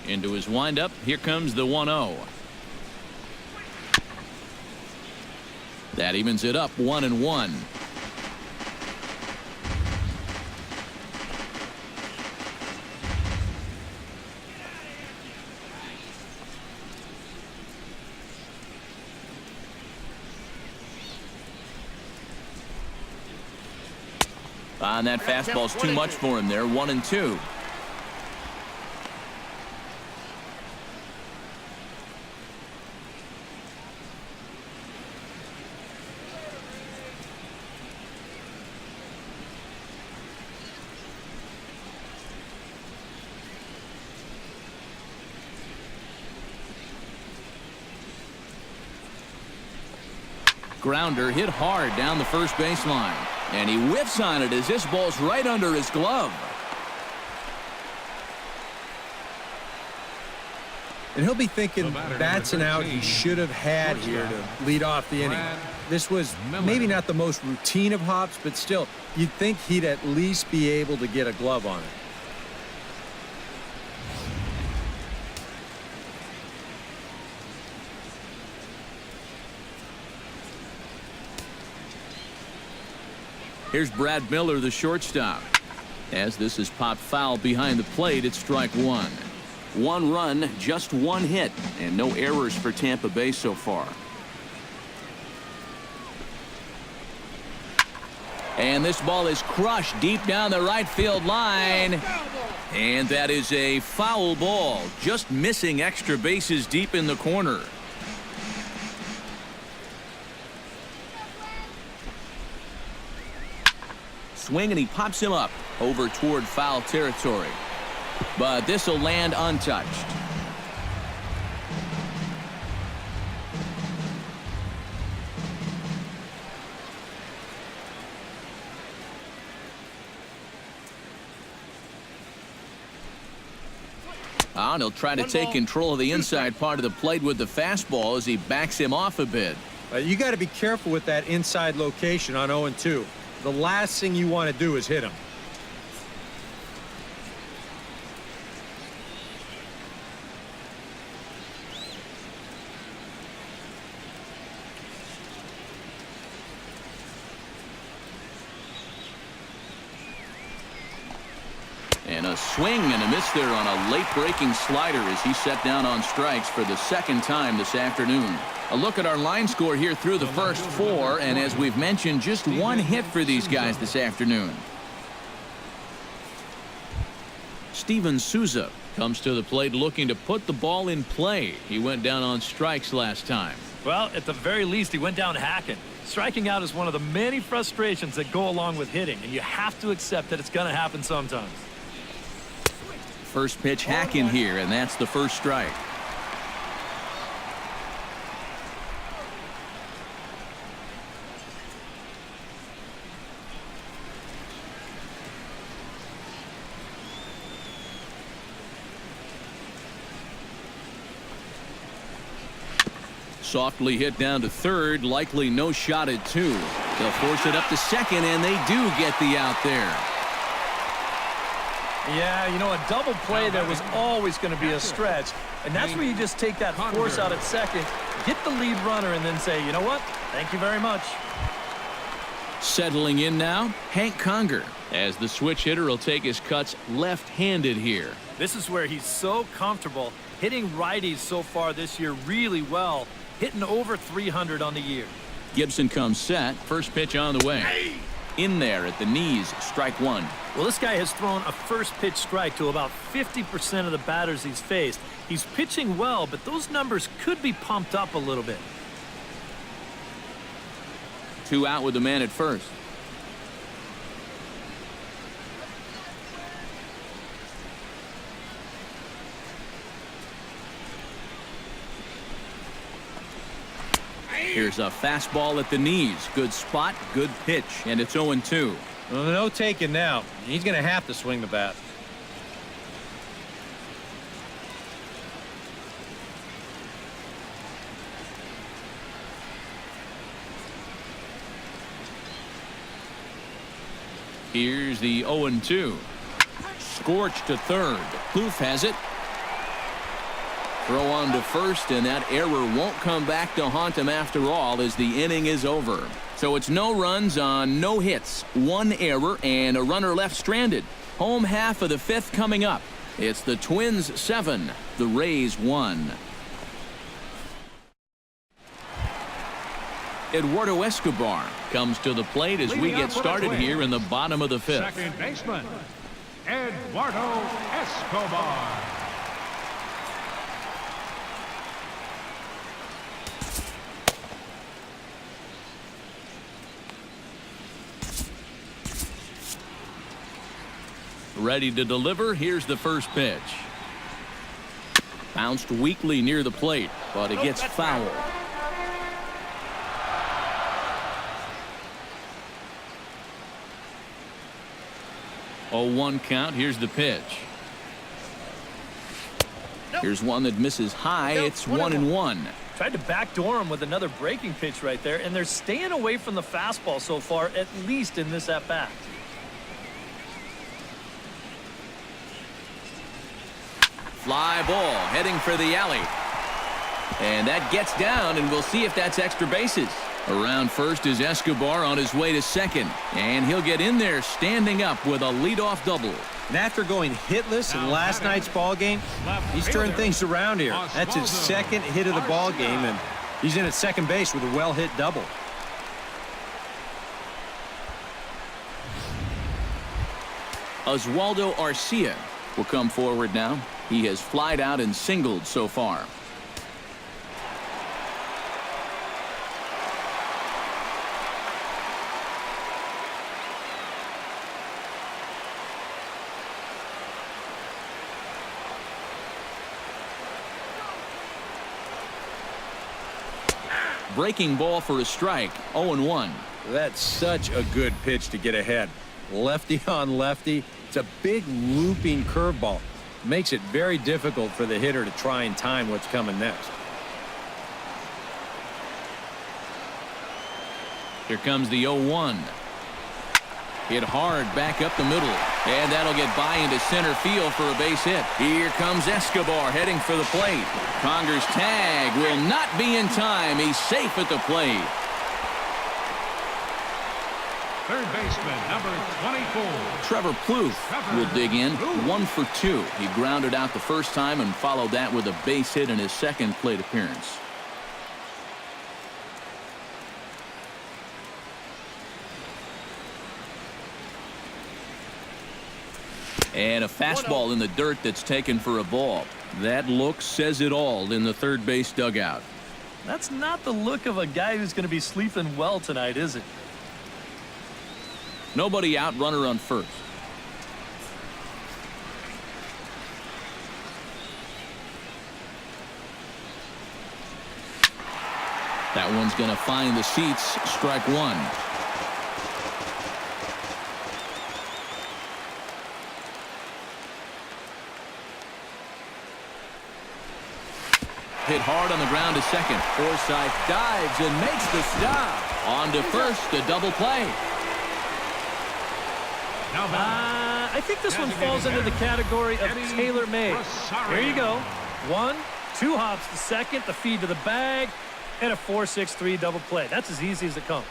Into his windup. Here comes the 1-0. That evens it up 1-1. And that fastball's too much for him there. 1-2. Grounder hit hard down the first baseline. And he whiffs on it as this ball's right under his glove. And he'll be thinking that's an out he should have had here to lead off the inning. This was maybe not the most routine of hops, but still, you'd think he'd at least be able to get a glove on it. Here's Brad Miller, the shortstop. As this is popped foul behind the plate, it's strike 1. 1 run, just 1 hit, and no errors for Tampa Bay so far. And this ball is crushed deep down the right field line. And that is a foul ball, just missing extra bases deep in the corner. Swing, and he pops him up over toward foul territory. But this will land untouched. And he'll try to take control of the inside part of the plate with the fastball as he backs him off a bit. You got to be careful with that inside location on 0-2. The last thing you want to do is hit him. And a swing and a miss there on a late breaking slider as he set down on strikes for the 2nd time this afternoon. A look at our line score here through the first 4, and as we've mentioned, just 1 hit for these guys this afternoon. Steven Souza comes to the plate looking to put the ball in play. He went down on strikes last time. Well, at the very least, he went down hacking. Striking out is one of the many frustrations that go along with hitting, and you have to accept that it's going to happen sometimes. First pitch hacking here, and that's the first strike. Softly hit down to third, likely no shot at two. They'll force it up to second, and they do get the out there. Yeah, you know, a double play there was always going to be a stretch, and that's where you just take that force out at second, get the lead runner, and then say, you know what, thank you very much. Settling in now, Hank Conger, as the switch hitter will take his cuts left-handed here. This is where he's so comfortable, hitting righties so far this year really well, hitting over 300 on the year. Gibson comes set, first pitch on the way. In there at the knees, strike one. Well, this guy has thrown a first pitch strike to about 50% of the batters he's faced. He's pitching well, but those numbers could be pumped up a little bit. 2 out with the man at first. Here's a fastball at the knees. Good spot, good pitch, and it's 0-2. Well, no taking now. He's going to have to swing the bat. Here's the 0-2. Scorched to third. Plouffe has it. Throw on to first, and that error won't come back to haunt him after all as the inning is over. So it's no runs on no hits, 1 error, and a runner left stranded. Home half of the 5th coming up. It's the Twins 7, the Rays 1. Eduardo Escobar comes to the plate as we get started here in the bottom of the 5th. Second baseman, Eduardo Escobar. Ready to deliver. Here's the first pitch. Bounced weakly near the plate, but it gets fouled. Oh, 1 count. Here's the pitch. Here's one that misses high. It's 1-1. Tried to backdoor him with another breaking pitch right there, and they're staying away from the fastball so far, at least in this at-bat. Fly ball heading for the alley. And that gets down, and we'll see if that's extra bases. Around first is Escobar on his way to second. And he'll get in there standing up with a leadoff double. And after going hitless in last night's ball game, he's turned things around here. That's his second hit of the ball game, and he's in at second base with a well-hit double. Oswaldo Arcia will come forward now. He has flied out and singled so far. Breaking ball for a strike. 0-1. That's such a good pitch to get ahead. Lefty on lefty. It's a big looping curveball. Makes it very difficult for the hitter to try and time what's coming next. Here comes the 0-1. Hit hard back up the middle. And that'll get by into center field for a base hit. Here comes Escobar heading for the plate. Conger's tag will not be in time. He's safe at the plate. Third baseman, number 24. Trevor Plouffe will dig in. 1 for 2. He grounded out the first time and followed that with a base hit in his second plate appearance. And a fastball in the dirt that's taken for a ball. That look says it all in the third base dugout. That's not the look of a guy who's going to be sleeping well tonight, is it? Nobody out, runner on first. That one's going to find the seats. Strike one. hit hard on the ground to second. Forsythe dives and makes the stop. On to first, a double play. I think this one falls into the category of tailor-made. Here you go. 1, 2 hops to second, the feed to the bag, and a 4-6-3 double play. That's as easy as it comes.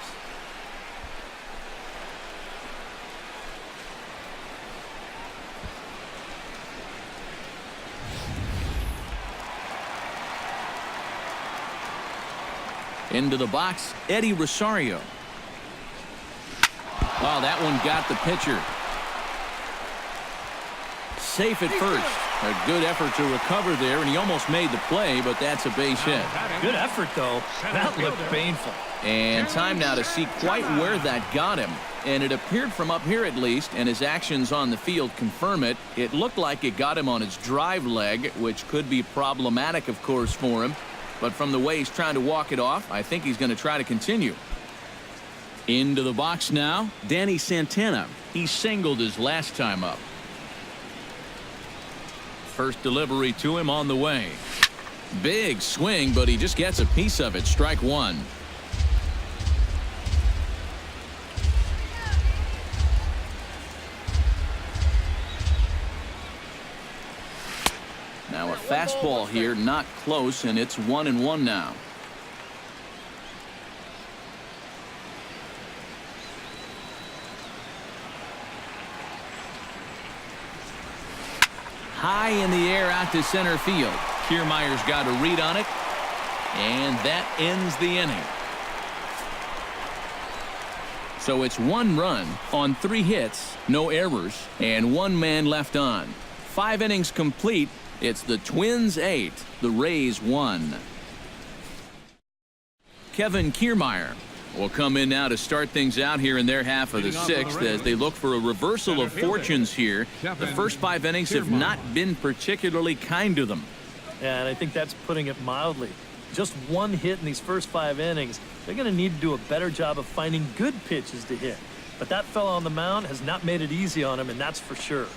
Into the box, Eddie Rosario. Oh, that one got the pitcher. Safe at first. A good effort to recover there, and he almost made the play, but that's a base hit. Good effort, though. That looked painful. And time now to see quite where that got him. And it appeared from up here at least, and his actions on the field confirm it. It looked like it got him on his drive leg, which could be problematic, of course, for him. But from the way he's trying to walk it off, I think he's going to try to continue. Into the box now, Danny Santana. He singled his last time up. First delivery to him on the way. Big swing, but he just gets a piece of it. Strike one. Now a fastball here, not close, and it's 1-1 now. High in the air out to center field. Kiermaier's got a read on it, and that ends the inning. So it's 1 run on 3 hits, no errors, and 1 man left on. 5 innings complete. It's the Twins 8, the Rays 1. Kevin Kiermaier will come in now to start things out here in their half of the 6th as they look for a reversal of fortunes here. The first 5 innings have not been particularly kind to them. Yeah, and I think that's putting it mildly. Just 1 hit in these first 5 innings. They're going to need to do a better job of finding good pitches to hit. But that fella on the mound has not made it easy on him, and that's for sure.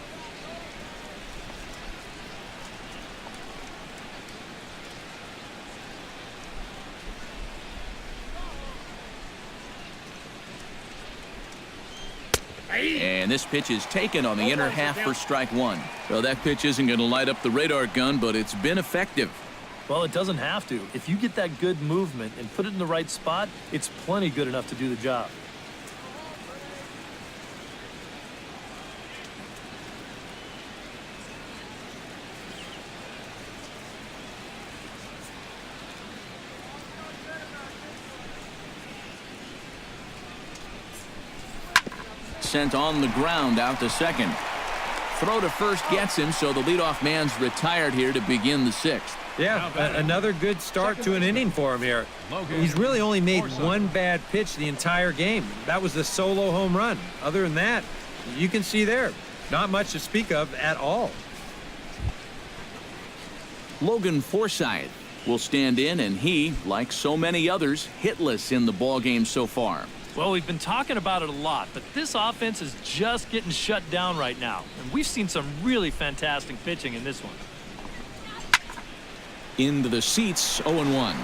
And this pitch is taken on the inner half for strike 1. Well, that pitch isn't going to light up the radar gun, but it's been effective. Well, it doesn't have to. If you get that good movement and put it in the right spot, it's plenty good enough to do the job. Sent on the ground out to second. Throw to first gets him, so the leadoff man's retired here to begin the 6th. Yeah, another good start to an inning for him here. He's really only made 1 bad pitch the entire game. That was the solo home run. Other than that, you can see there, not much to speak of at all. Logan Forsythe will stand in, and he, like so many others, hitless in the ballgame so far. Well, we've been talking about it a lot, but this offense is just getting shut down right now. And we've seen some really fantastic pitching in this one. Into the seats, 0-1.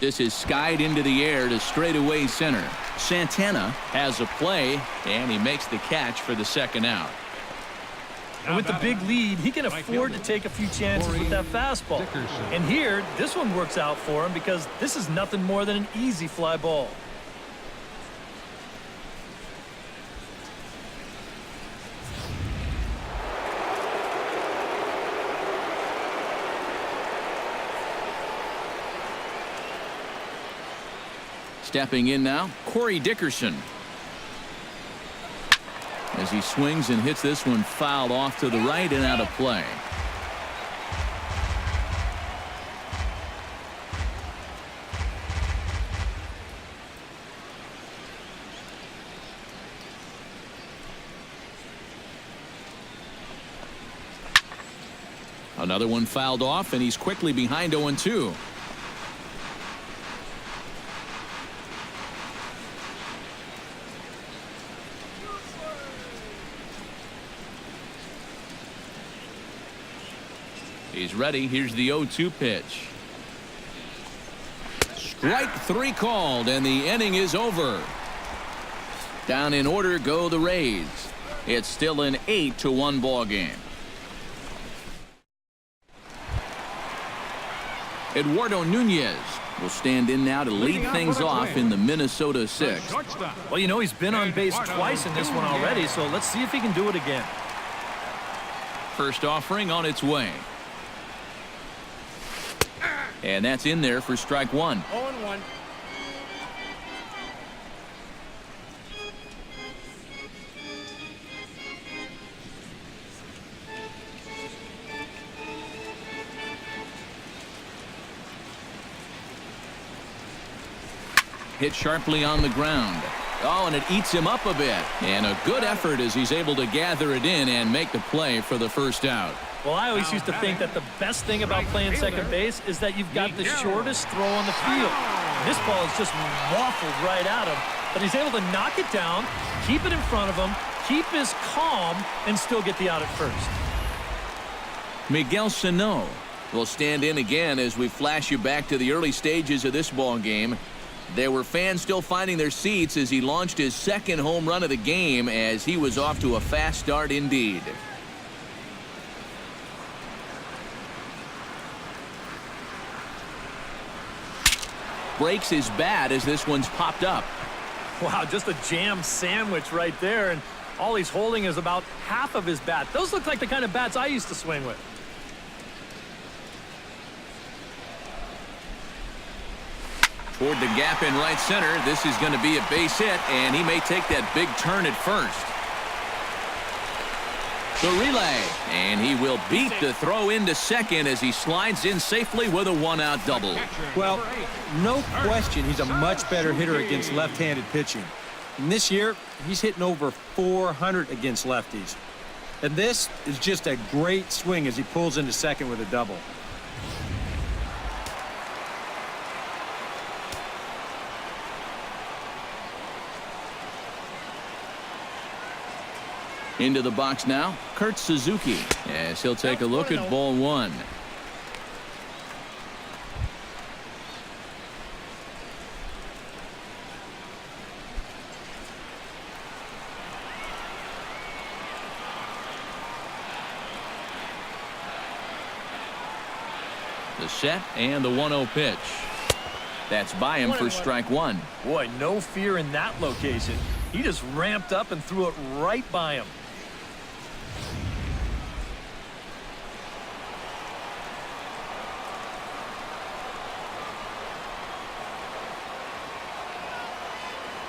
This is skied into the air to straightaway center. Santana has a play, and he makes the catch for the 2nd out. And with the big lead, he can afford to take a few chances with that fastball. And here, this one works out for him because this is nothing more than an easy fly ball. Stepping in now, Corey Dickerson. As he swings and hits this one fouled off to the right and out of play. Another one fouled off, and he's quickly behind 0-2. He's ready. Here's the 0-2 pitch. Strike three called, and the inning is over. Down in order go the Rays. It's still an 8-1 ball game. Eduardo Nunez will stand in now to lead things off in the Minnesota 6th. Well, you know, he's been on base twice in this one already, so let's see if he can do it again. First offering on its way. And that's in there for strike one. 0-1. Hit sharply on the ground. Oh, and it eats him up a bit. And a good effort as he's able to gather it in and make the play for the first out. Well, I always used to think that the best thing about playing second base is that you've got the shortest throw on the field. This ball is just waffled right at him, but he's able to knock it down, keep it in front of him, keep his calm, and still get the out at first. Miguel Sano will stand in again as we flash you back to the early stages of this ball game. There were fans still finding their seats as he launched his second home run of the game, as he was off to a fast start indeed. Breaks his bat as this one's popped up. Wow, just a jam sandwich right there, and all he's holding is about half of his bat. Those look like the kind of bats I used to swing with. Toward the gap in right center. This is going to be a base hit, and he may take that big turn at first. The relay, and he will beat the throw into second as he slides in safely with a one-out double. Well, no question he's a much better hitter against left-handed pitching. And this year, he's hitting over 400 against lefties. And this is just a great swing as he pulls into second with a double. Into the box now, Kurt Suzuki, as he'll take a look at ball one. The set and the 1-0 pitch. That's by him for strike one. Boy, no fear in that location. He just ramped up and threw it right by him.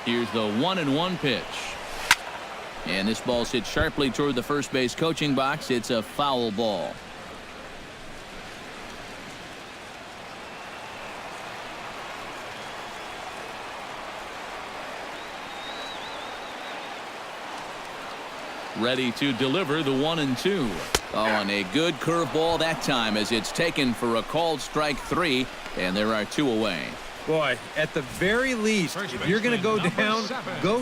Here's the 1-1 pitch. And this ball's hit sharply toward the first base coaching box. It's a foul ball. Ready to deliver the 1-2. Oh, and a good curveball that time as it's taken for a called strike three, and there are two away. Boy, at the very least, if you're going to go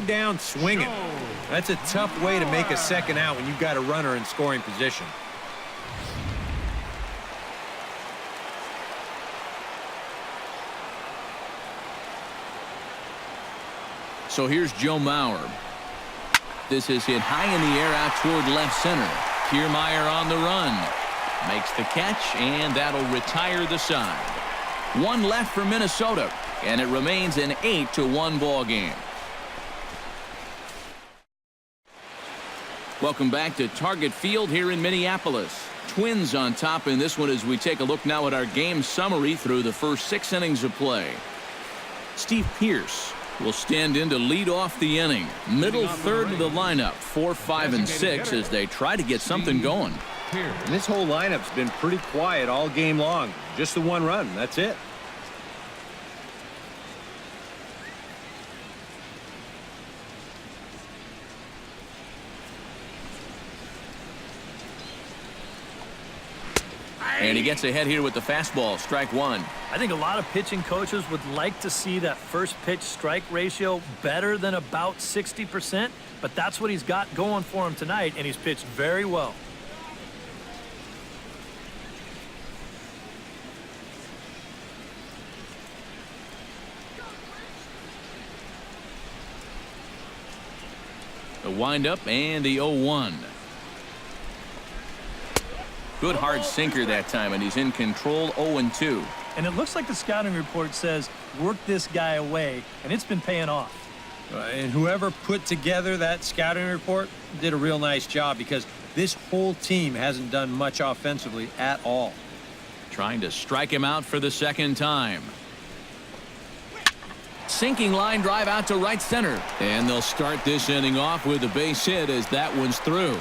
down swinging. That's a tough way to make a second out when you've got a runner in scoring position. So here's Joe Mauer. This is hit high in the air out toward left center. Kiermaier on the run. Makes the catch, and that'll retire the side. One left for Minnesota, and it remains an 8-1 ball game. Welcome back to Target Field here in Minneapolis. Twins on top in this one as we take a look now at our game summary through the first 6 innings of play. Steve Pearce will stand in to lead off the inning. Middle third of the lineup, 4, 5, and 6 as they try to get something going. And this whole lineup's been pretty quiet all game long. Just the one run. That's it. And he gets ahead here with the fastball, strike one. I think a lot of pitching coaches would like to see that first pitch strike ratio better than about 60%, but that's what he's got going for him tonight, and he's pitched very well. The windup and the 0-1. Good hard sinker that time, and he's in control. 0-2. And it looks like the scouting report says work this guy away, and it's been paying off. And whoever put together that scouting report did a real nice job, because this whole team hasn't done much offensively at all. Trying to strike him out for the second time. Sinking line drive out to right center. And they'll start this inning off with a base hit as that one's through.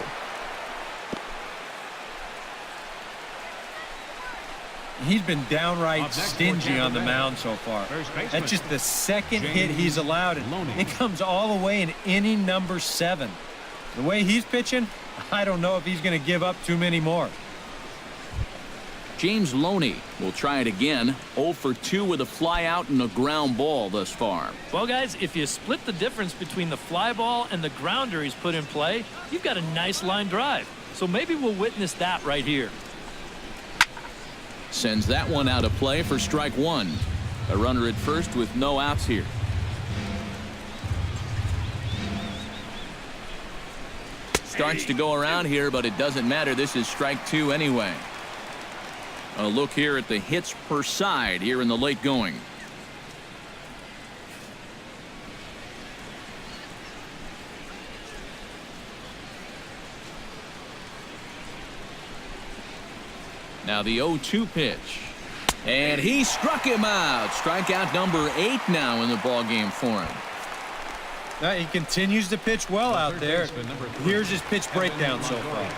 He's been downright stingy on the mound so far. That's just the second hit he's allowed, and it comes all the way in inning number 7. The way he's pitching, I don't know if he's going to give up too many more. James Loney will try it again. 0 for 2 with a fly out and a ground ball thus far. Well, guys, if you split the difference between the fly ball and the grounder he's put in play, you've got a nice line drive. So maybe we'll witness that right here. Sends that one out of play for strike one. A runner at first with no outs here. Starts to go around here, but it doesn't matter. This is strike 2 anyway. A look here at the hits per side here in the late going. Now the 0-2 pitch. And he struck him out. Strikeout number 8 now in the ballgame for him. Now, he continues to pitch well out there. Here's his pitch breakdown so far.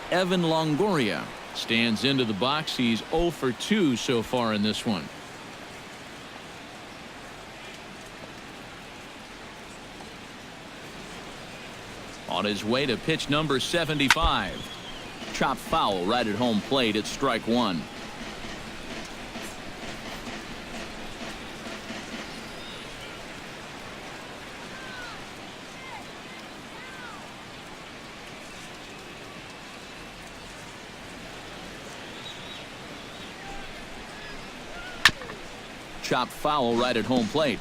Evan Longoria stands into the box. He's 0 for 2 so far in this one. On his way to pitch number 75. Chop foul right at home plate at strike 1. Chop foul right at home plate.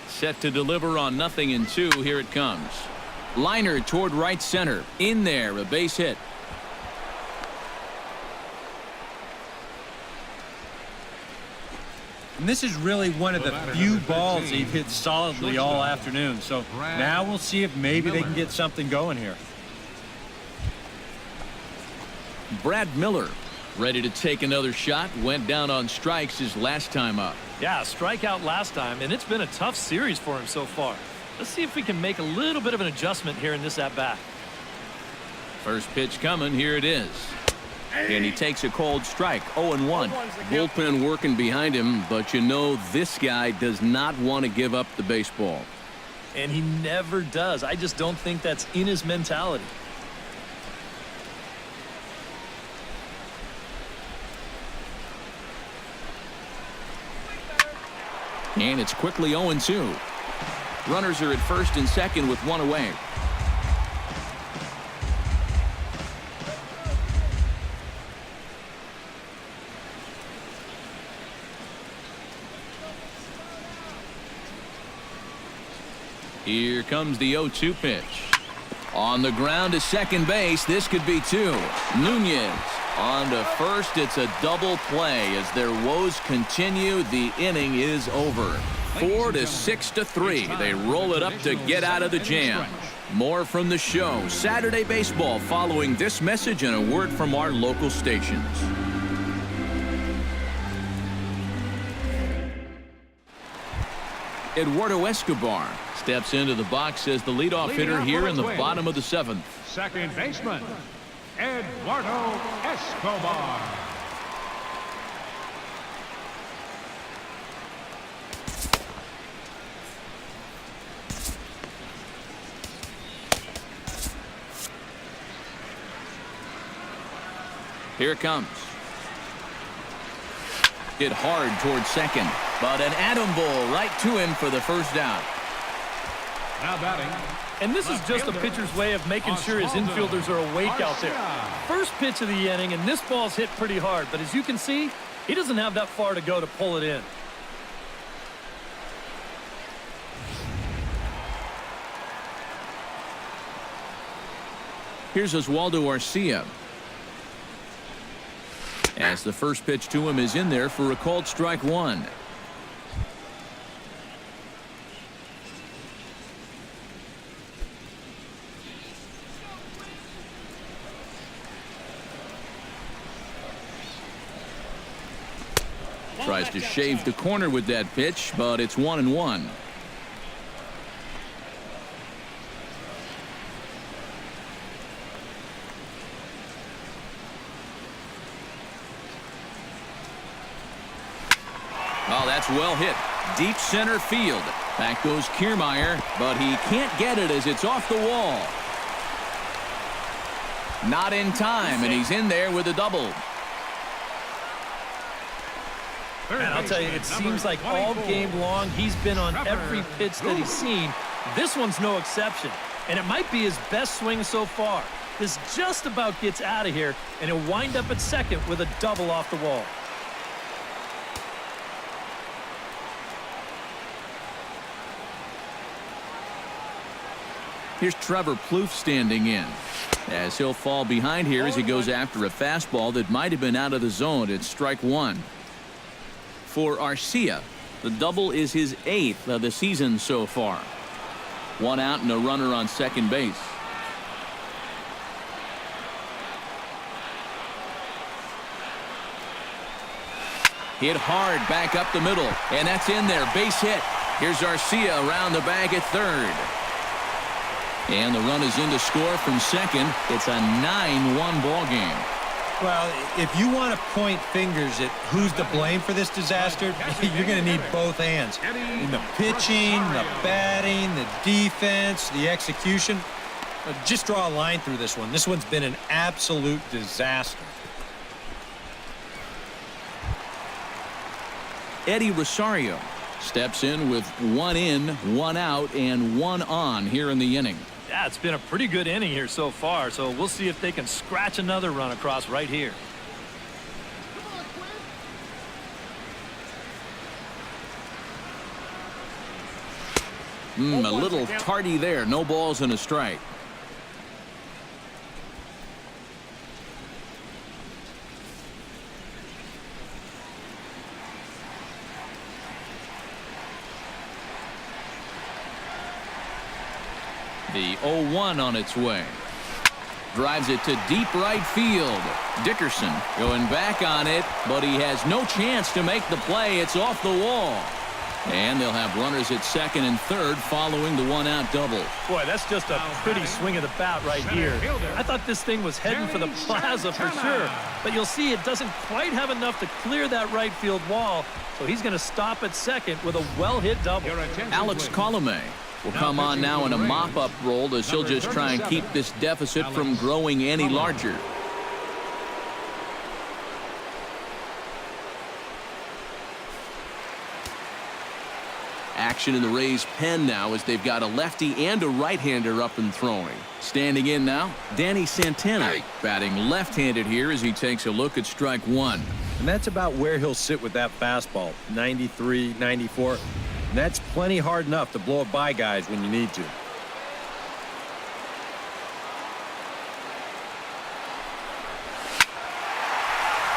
Set to deliver on 0-2. Here it comes. Liner toward right center. In there, a base hit. And this is really one of the few balls they've hit solidly all afternoon. So now we'll see if maybe they can get something going here. Brad Miller ready to take another shot. Went down on strikes his last time up. Yeah, strikeout last time, and it's been a tough series for him so far. Let's see if we can make a little bit of an adjustment here in this at-bat. First pitch coming. Here it is. And he takes a cold strike. 0-1. Bullpen working behind him, but you know this guy does not want to give up the baseball. And he never does. I just don't think that's in his mentality. And it's quickly 0-2. Runners are at first and second with one away. Here comes the 0-2 pitch. On the ground to second base. This could be 2. Nunez on to first. It's a double play as their woes continue. The inning is over. 4-6-3. They roll it up to get out of the jam. More from the show. Saturday baseball following this message and a word from our local stations. Eduardo Escobar steps into the box as the leadoff hitter here in the bottom of the 7th. Second baseman, Eduardo Escobar. Here it comes. Hit hard towards second, but an atom ball right to him for the first out. Now batting. And this is just a pitcher's way of making sure his infielders are awake out there. First pitch of the inning, and this ball's hit pretty hard. But as you can see, he doesn't have that far to go to pull it in. Here's Oswaldo Arcia. As the first pitch to him is in there for a called strike one. Tries to shave the corner with that pitch, but it's 1-1. Oh, that's well hit. Deep center field. Back goes Kiermaier, but he can't get it as it's off the wall. Not in time, and he's in there with a double. And I'll tell you, it seems like all game long he's been on every pitch that he's seen. This one's no exception, and it might be his best swing so far. This just about gets out of here, and he'll wind up at second with a double off the wall. Here's Trevor Plouffe standing in, as he'll fall behind here as he goes after a fastball that might have been out of the zone. It's strike one. For Arcia, the double is his 8th of the season so far. One out and a runner on second base. Hit hard back up the middle, and that's in there. Base hit. Here's Arcia around the bag at third. And the run is in to score from second. It's a 9-1 ball game. Well, if you want to point fingers at who's to blame for this disaster, you're going to need both hands. In the pitching, the batting, the defense, the execution. Just draw a line through this one. This one's been an absolute disaster. Eddie Rosario steps in with 1 in, 1 out, and 1 on here in the inning. Yeah, it's been a pretty good inning here so far, so we'll see if they can scratch another run across right here. A little tardy there. No balls and a strike. The 0-1 on its way. Drives it to deep right field. Dickerson going back on it, but he has no chance to make the play. It's off the wall. And they'll have runners at second and third following the 1-out double. Boy, that's just a pretty swing of the bat right here. I thought this thing was heading for the plaza for sure, but you'll see it doesn't quite have enough to clear that right field wall, so he's going to stop at second with a well-hit double. Alex Colomé will come on now in a mop-up role as he'll just try and keep this deficit from growing any larger. Action in the Rays' pen now as they've got a lefty and a right-hander up and throwing. Standing in now, Danny Santana batting left-handed here as he takes a look at strike one. And that's about where he'll sit with that fastball, 93, 94. And that's plenty hard enough to blow it by guys when you need to.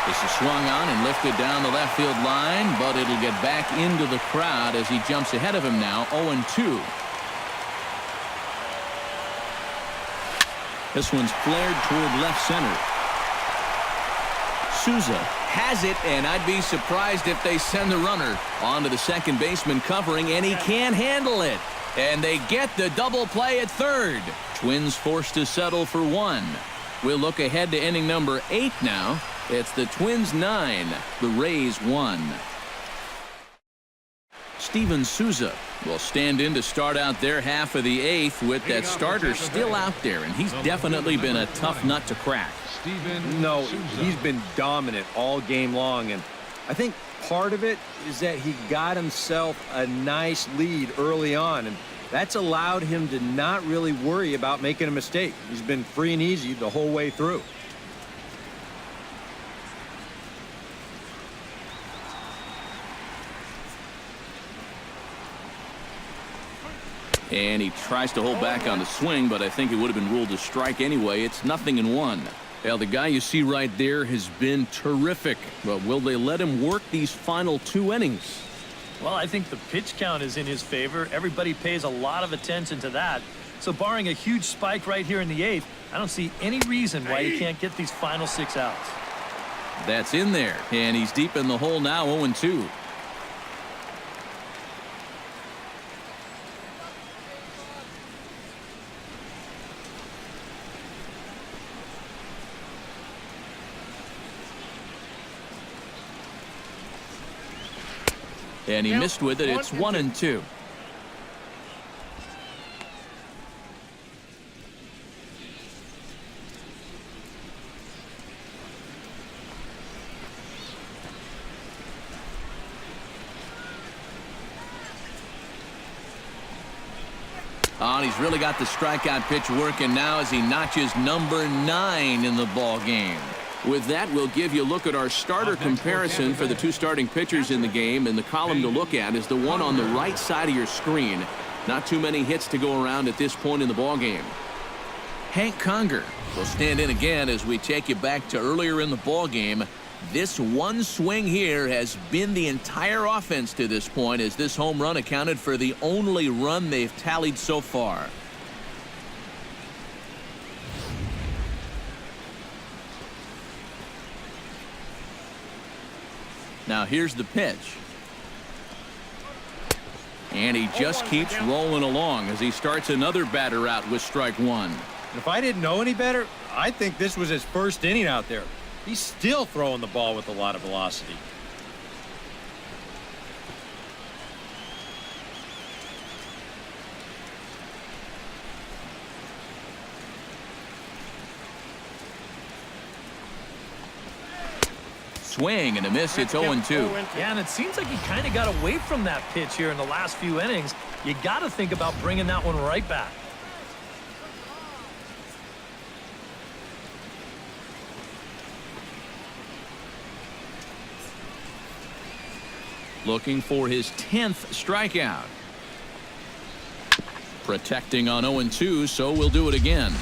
This is swung on and lifted down the left field line, but it'll get back into the crowd as he jumps ahead of him now, 0-2. This one's flared toward left center. Souza has it, and I'd be surprised if they send the runner onto the second baseman covering, and he can't handle it. And they get the double play at third. Twins forced to settle for one. We'll look ahead to inning number 8 now. It's the Twins 9, the Rays 1. Steven Souza will stand in to start out their half of the eighth with that starter still out there, and he's definitely been a tough nut to crack. No, he's been dominant all game long, and I think part of it is that he got himself a nice lead early on, and that's allowed him to not really worry about making a mistake. He's been free and easy the whole way through. And he tries to hold back on the swing, but I think it would have been ruled a strike anyway. It's 0-1. Well, the guy you see right there has been terrific. But will they let him work these final 2 innings? Well, I think the pitch count is in his favor. Everybody pays a lot of attention to that. So barring a huge spike right here in the 8th, I don't see any reason why he can't get these final 6 outs. That's in there, and he's deep in the hole now, 0-2. And he missed with it. It's 1-2. Oh, and he's really got the strikeout pitch working now as he notches number 9 in the ball game. With that, we'll give you a look at our starter comparison for the 2 starting pitchers in the game, and the column to look at is the one on the right side of your screen. Not too many hits to go around at this point in the ball game. Hank Conger will stand in again as we take you back to earlier in the ball game. This one swing here has been the entire offense to this point, as this home run accounted for the only run they've tallied so far. Now here's the pitch. And he just keeps rolling along as he starts another batter out with strike 1. If I didn't know any better, I think this was his first inning out there. He's still throwing the ball with a lot of velocity. Swing and a miss. It's 0-2. Yeah, and it seems like he kind of got away from that pitch here in the last few innings. You got to think about bringing that one right back. Looking for his 10th strikeout. Protecting on 0-2, so we'll do it again.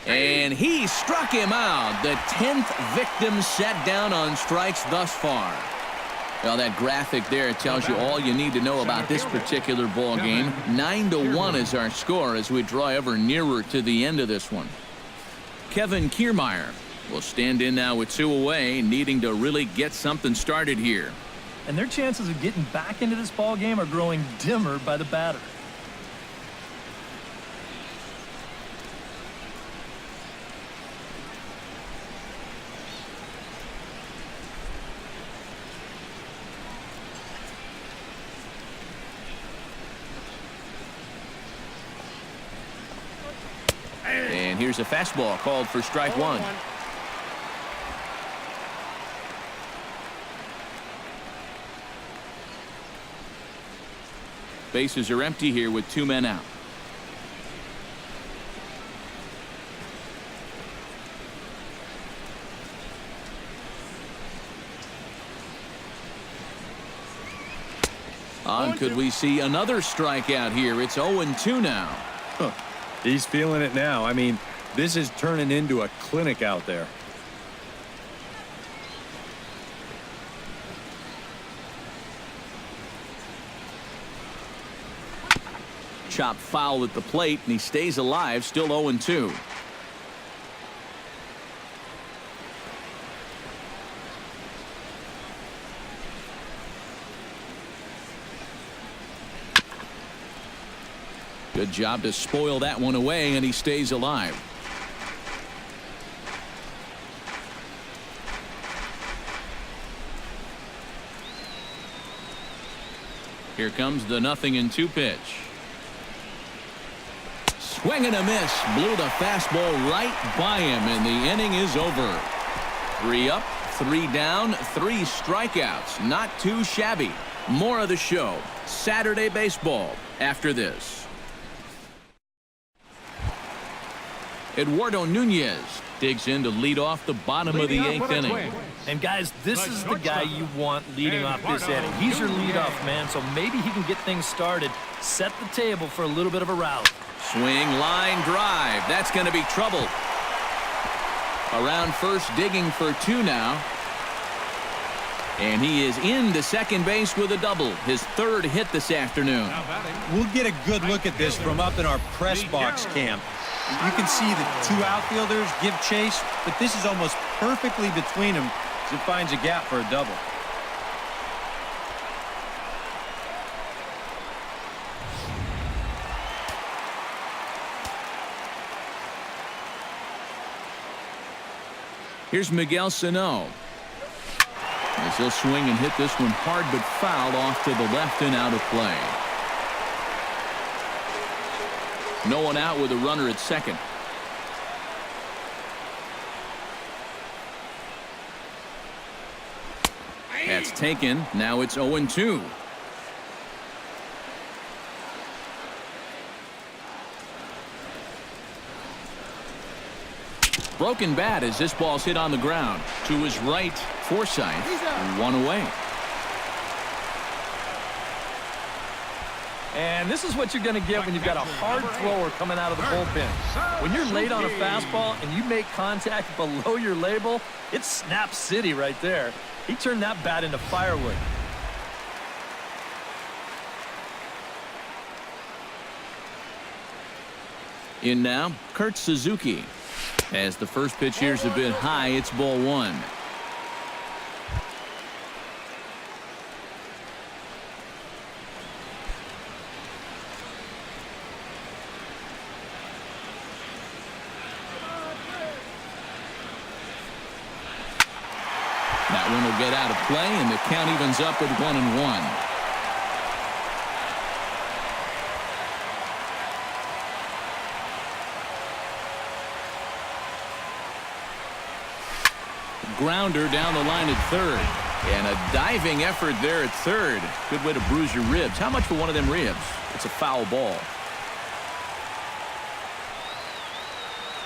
And he struck him out. The 10th victim set down on strikes thus far. Well, that graphic there tells you all you need to know about this particular ball game. 9-1 is our score as we draw ever nearer to the end of this one. Kevin Kiermaier will stand in now with 2 away, needing to really get something started here. And their chances of getting back into this ball game are growing dimmer by the batter. And here's a fastball called for strike 1. Bases are empty here with 2 men out. Could we see another strikeout here? It's 0-2 now. He's feeling it now. I mean, this is turning into a clinic out there. Chop foul at the plate, and he stays alive, still 0-2. Good job to spoil that one away, and he stays alive. Here comes the 0-2 pitch. Swing and a miss. Blew the fastball right by him, and the inning is over. 3 up, 3 down, 3 strikeouts. Not too shabby. More of the show. Saturday baseball after this. Eduardo Nunez digs in to lead off the bottom of the 8th inning. And guys, this is the guy you want leading off this inning. He's your leadoff man, so maybe he can get things started, set the table for a little bit of a rally. Swing, line drive. That's going to be trouble. Around first, digging for 2 now. And he is into second base with a double. His 3rd hit this afternoon. We'll get a good look at this from up in our press box camp. You can see the 2 outfielders give chase, but this is almost perfectly between them as it finds a gap for a double. Here's Miguel Sano. As he'll swing and hit this one hard but foul off to the left and out of play. No one out with a runner at second. That's taken. Now it's 0-2. Broken bat as this ball's hit on the ground. To his right, Forsythe. 1 away. And this is what you're going to get when you've got a hard thrower coming out of the bullpen. When you're late on a fastball and you make contact below your label, it's snap city right there. He turned that bat into firewood. In now, Kurt Suzuki. As the first pitch here's a bit high, it's ball 1. That one will get out of play, and the count evens up at 1-1. Grounder down the line at third. And a diving effort there at third. Good way to bruise your ribs. How much for one of them ribs? It's a foul ball.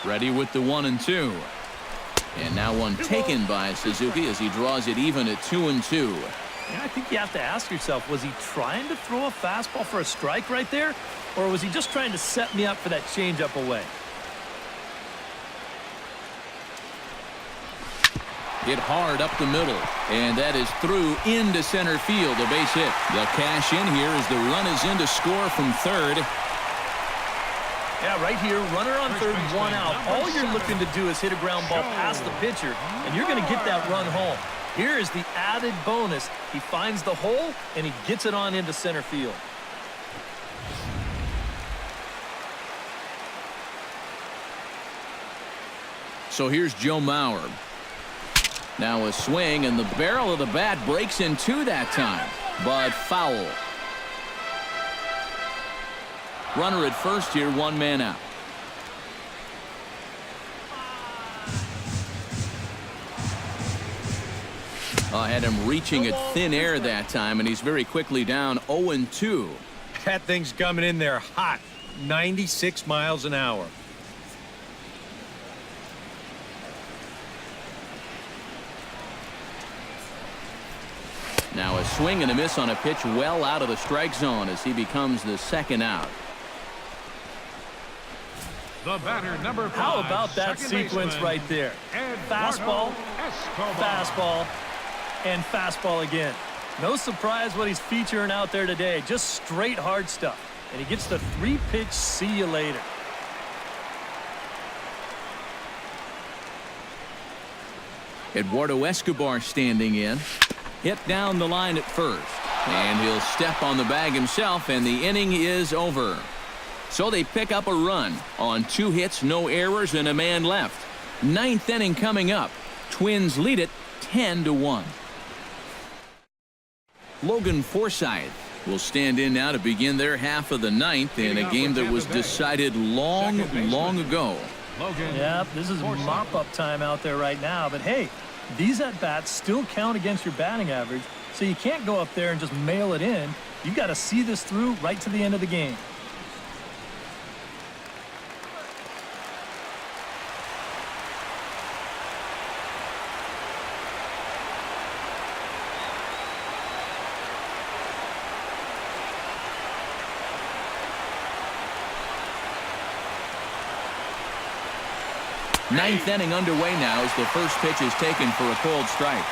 Ready with the 1-2. And now one taken by Suzuki as he draws it even at 2-2. Yeah, I think you have to ask yourself, was he trying to throw a fastball for a strike right there? Or was he just trying to set me up for that changeup away? Hit hard up the middle, and that is through into center field, a base hit. They'll cash in here as the run is in to score from third. Yeah, right here, runner on third, 1 out. All you're looking to do is hit a ground ball past the pitcher, and you're going to get that run home. Here is the added bonus. He finds the hole, and he gets it on into center field. So here's Joe Mauer. Now a swing, and the barrel of the bat breaks in 2 that time, but foul. Runner at first here, 1 man out. I had him reaching at thin air that time, and he's very quickly down 0-2. That thing's coming in there hot, 96 miles an hour. Now a swing and a miss on a pitch well out of the strike zone as he becomes the 2nd out. The batter, number 5. How about that sequence right there? Fastball, fastball, and fastball again. No surprise what he's featuring out there today. Just straight hard stuff. And he gets the 3-pitch see you later. Eduardo Escobar standing in. Hit down the line at first. And he'll step on the bag himself, and the inning is over. So they pick up a run on 2 hits, no errors, and a man left. 9th inning coming up. Twins lead it 10-1. Logan Forsythe will stand in now to begin their half of the 9th in a game that was decided long ago. Yep, this is mop-up time out there right now. But, hey, these at-bats still count against your batting average, so you can't go up there and just mail it in. You've got to see this through right to the end of the game. Ninth inning underway now as the first pitch is taken for a cold strike.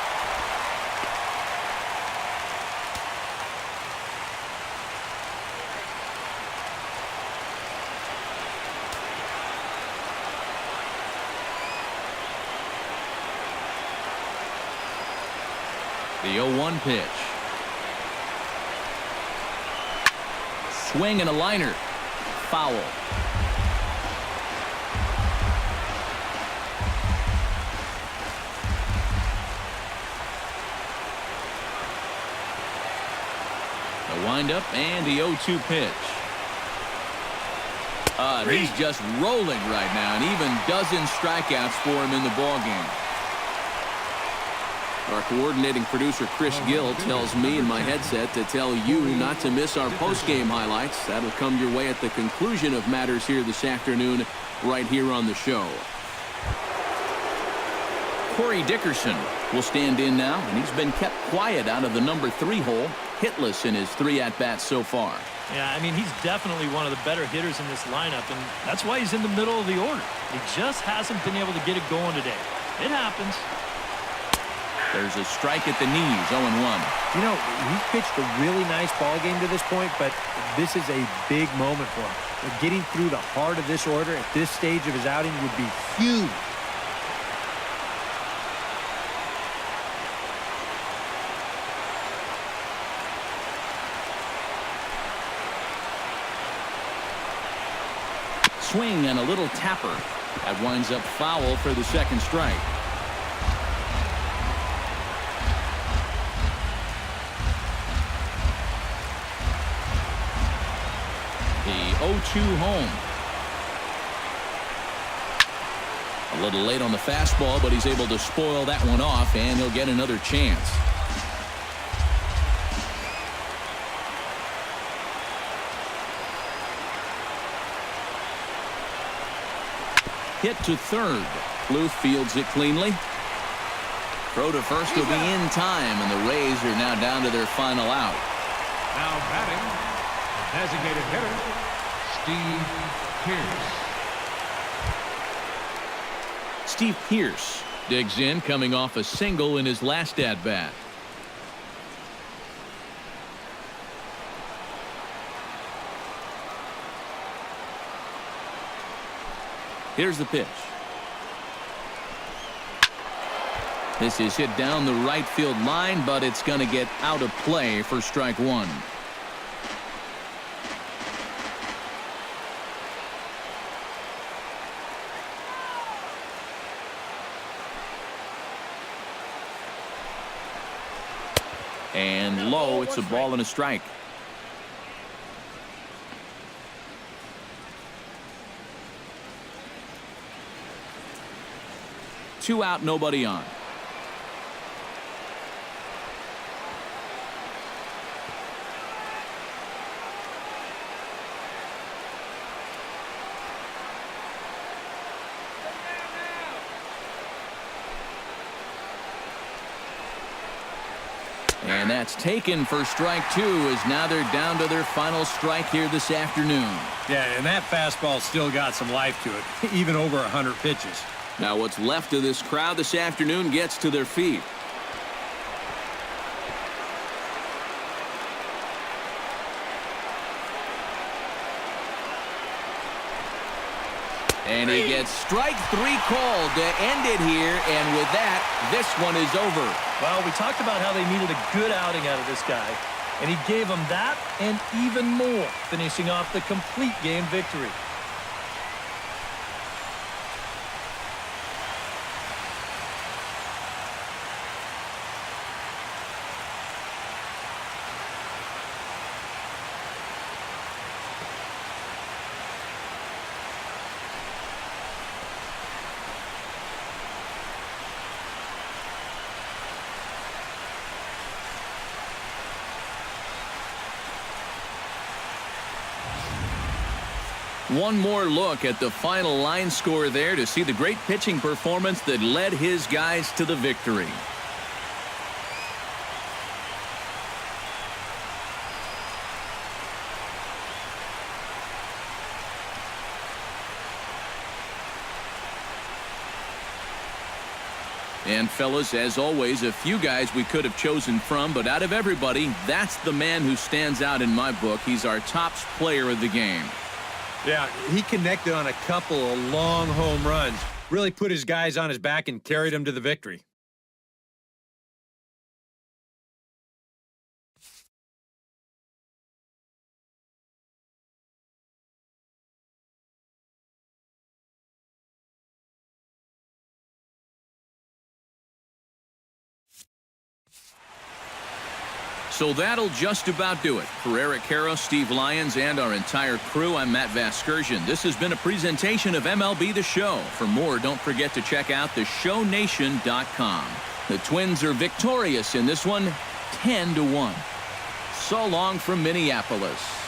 The 0-1 pitch. Swing and a liner. Foul. Windup and the 0-2 pitch. He's just rolling right now, and even dozen strikeouts for him in the ballgame. Our coordinating producer Chris Gill tells me in my headset to tell you not to miss our post-game highlights. That'll come your way at the conclusion of matters here this afternoon, right here on the show. Corey Dickerson will stand in now, and he's been kept quiet out of the number 3 hole. Hitless in his 3 at-bats so far. Yeah, I mean, he's definitely one of the better hitters in this lineup, and that's why he's in the middle of the order. He just hasn't been able to get it going today. It happens. There's a strike at the knees, 0-1. You know, he's pitched a really nice ball game to this point, but this is a big moment for him. Getting through the heart of this order at this stage of his outing would be huge. Swing and a little tapper. That winds up foul for the second strike. The 0-2 home. A little late on the fastball, but he's able to spoil that one off, and he'll get another chance. Hit to third. Bluth fields it cleanly. Throw to first will be in time, and the Rays are now down to their final out. Now batting, designated hitter, Steve Pearce. Steve Pearce digs in, coming off a single in his last at-bat. Here's the pitch. This is hit down the right field line, but it's going to get out of play for strike 1. And low, it's a ball and a strike. Two out, nobody on. And that's taken for strike 2, as now they're down to their final strike here this afternoon. Yeah, and that fastball still got some life to it, even over 100 pitches. Now what's left of this crowd this afternoon gets to their feet. And he gets strike 3 called to end it here, and with that, this one is over. Well, we talked about how they needed a good outing out of this guy. And he gave them that and even more, finishing off the complete game victory. One more look at the final line score there to see the great pitching performance that led his guys to the victory. And fellas, as always, a few guys we could have chosen from, but out of everybody, that's the man who stands out in my book. He's our top player of the game. Yeah, he connected on a couple of long home runs. Really put his guys on his back and carried them to the victory. So that'll just about do it. For Eric Harrow, Steve Lyons, and our entire crew, I'm Matt Vasgersian. This has been a presentation of MLB The Show. For more, don't forget to check out theshownation.com. The Twins are victorious in this one, 10-1. So long from Minneapolis.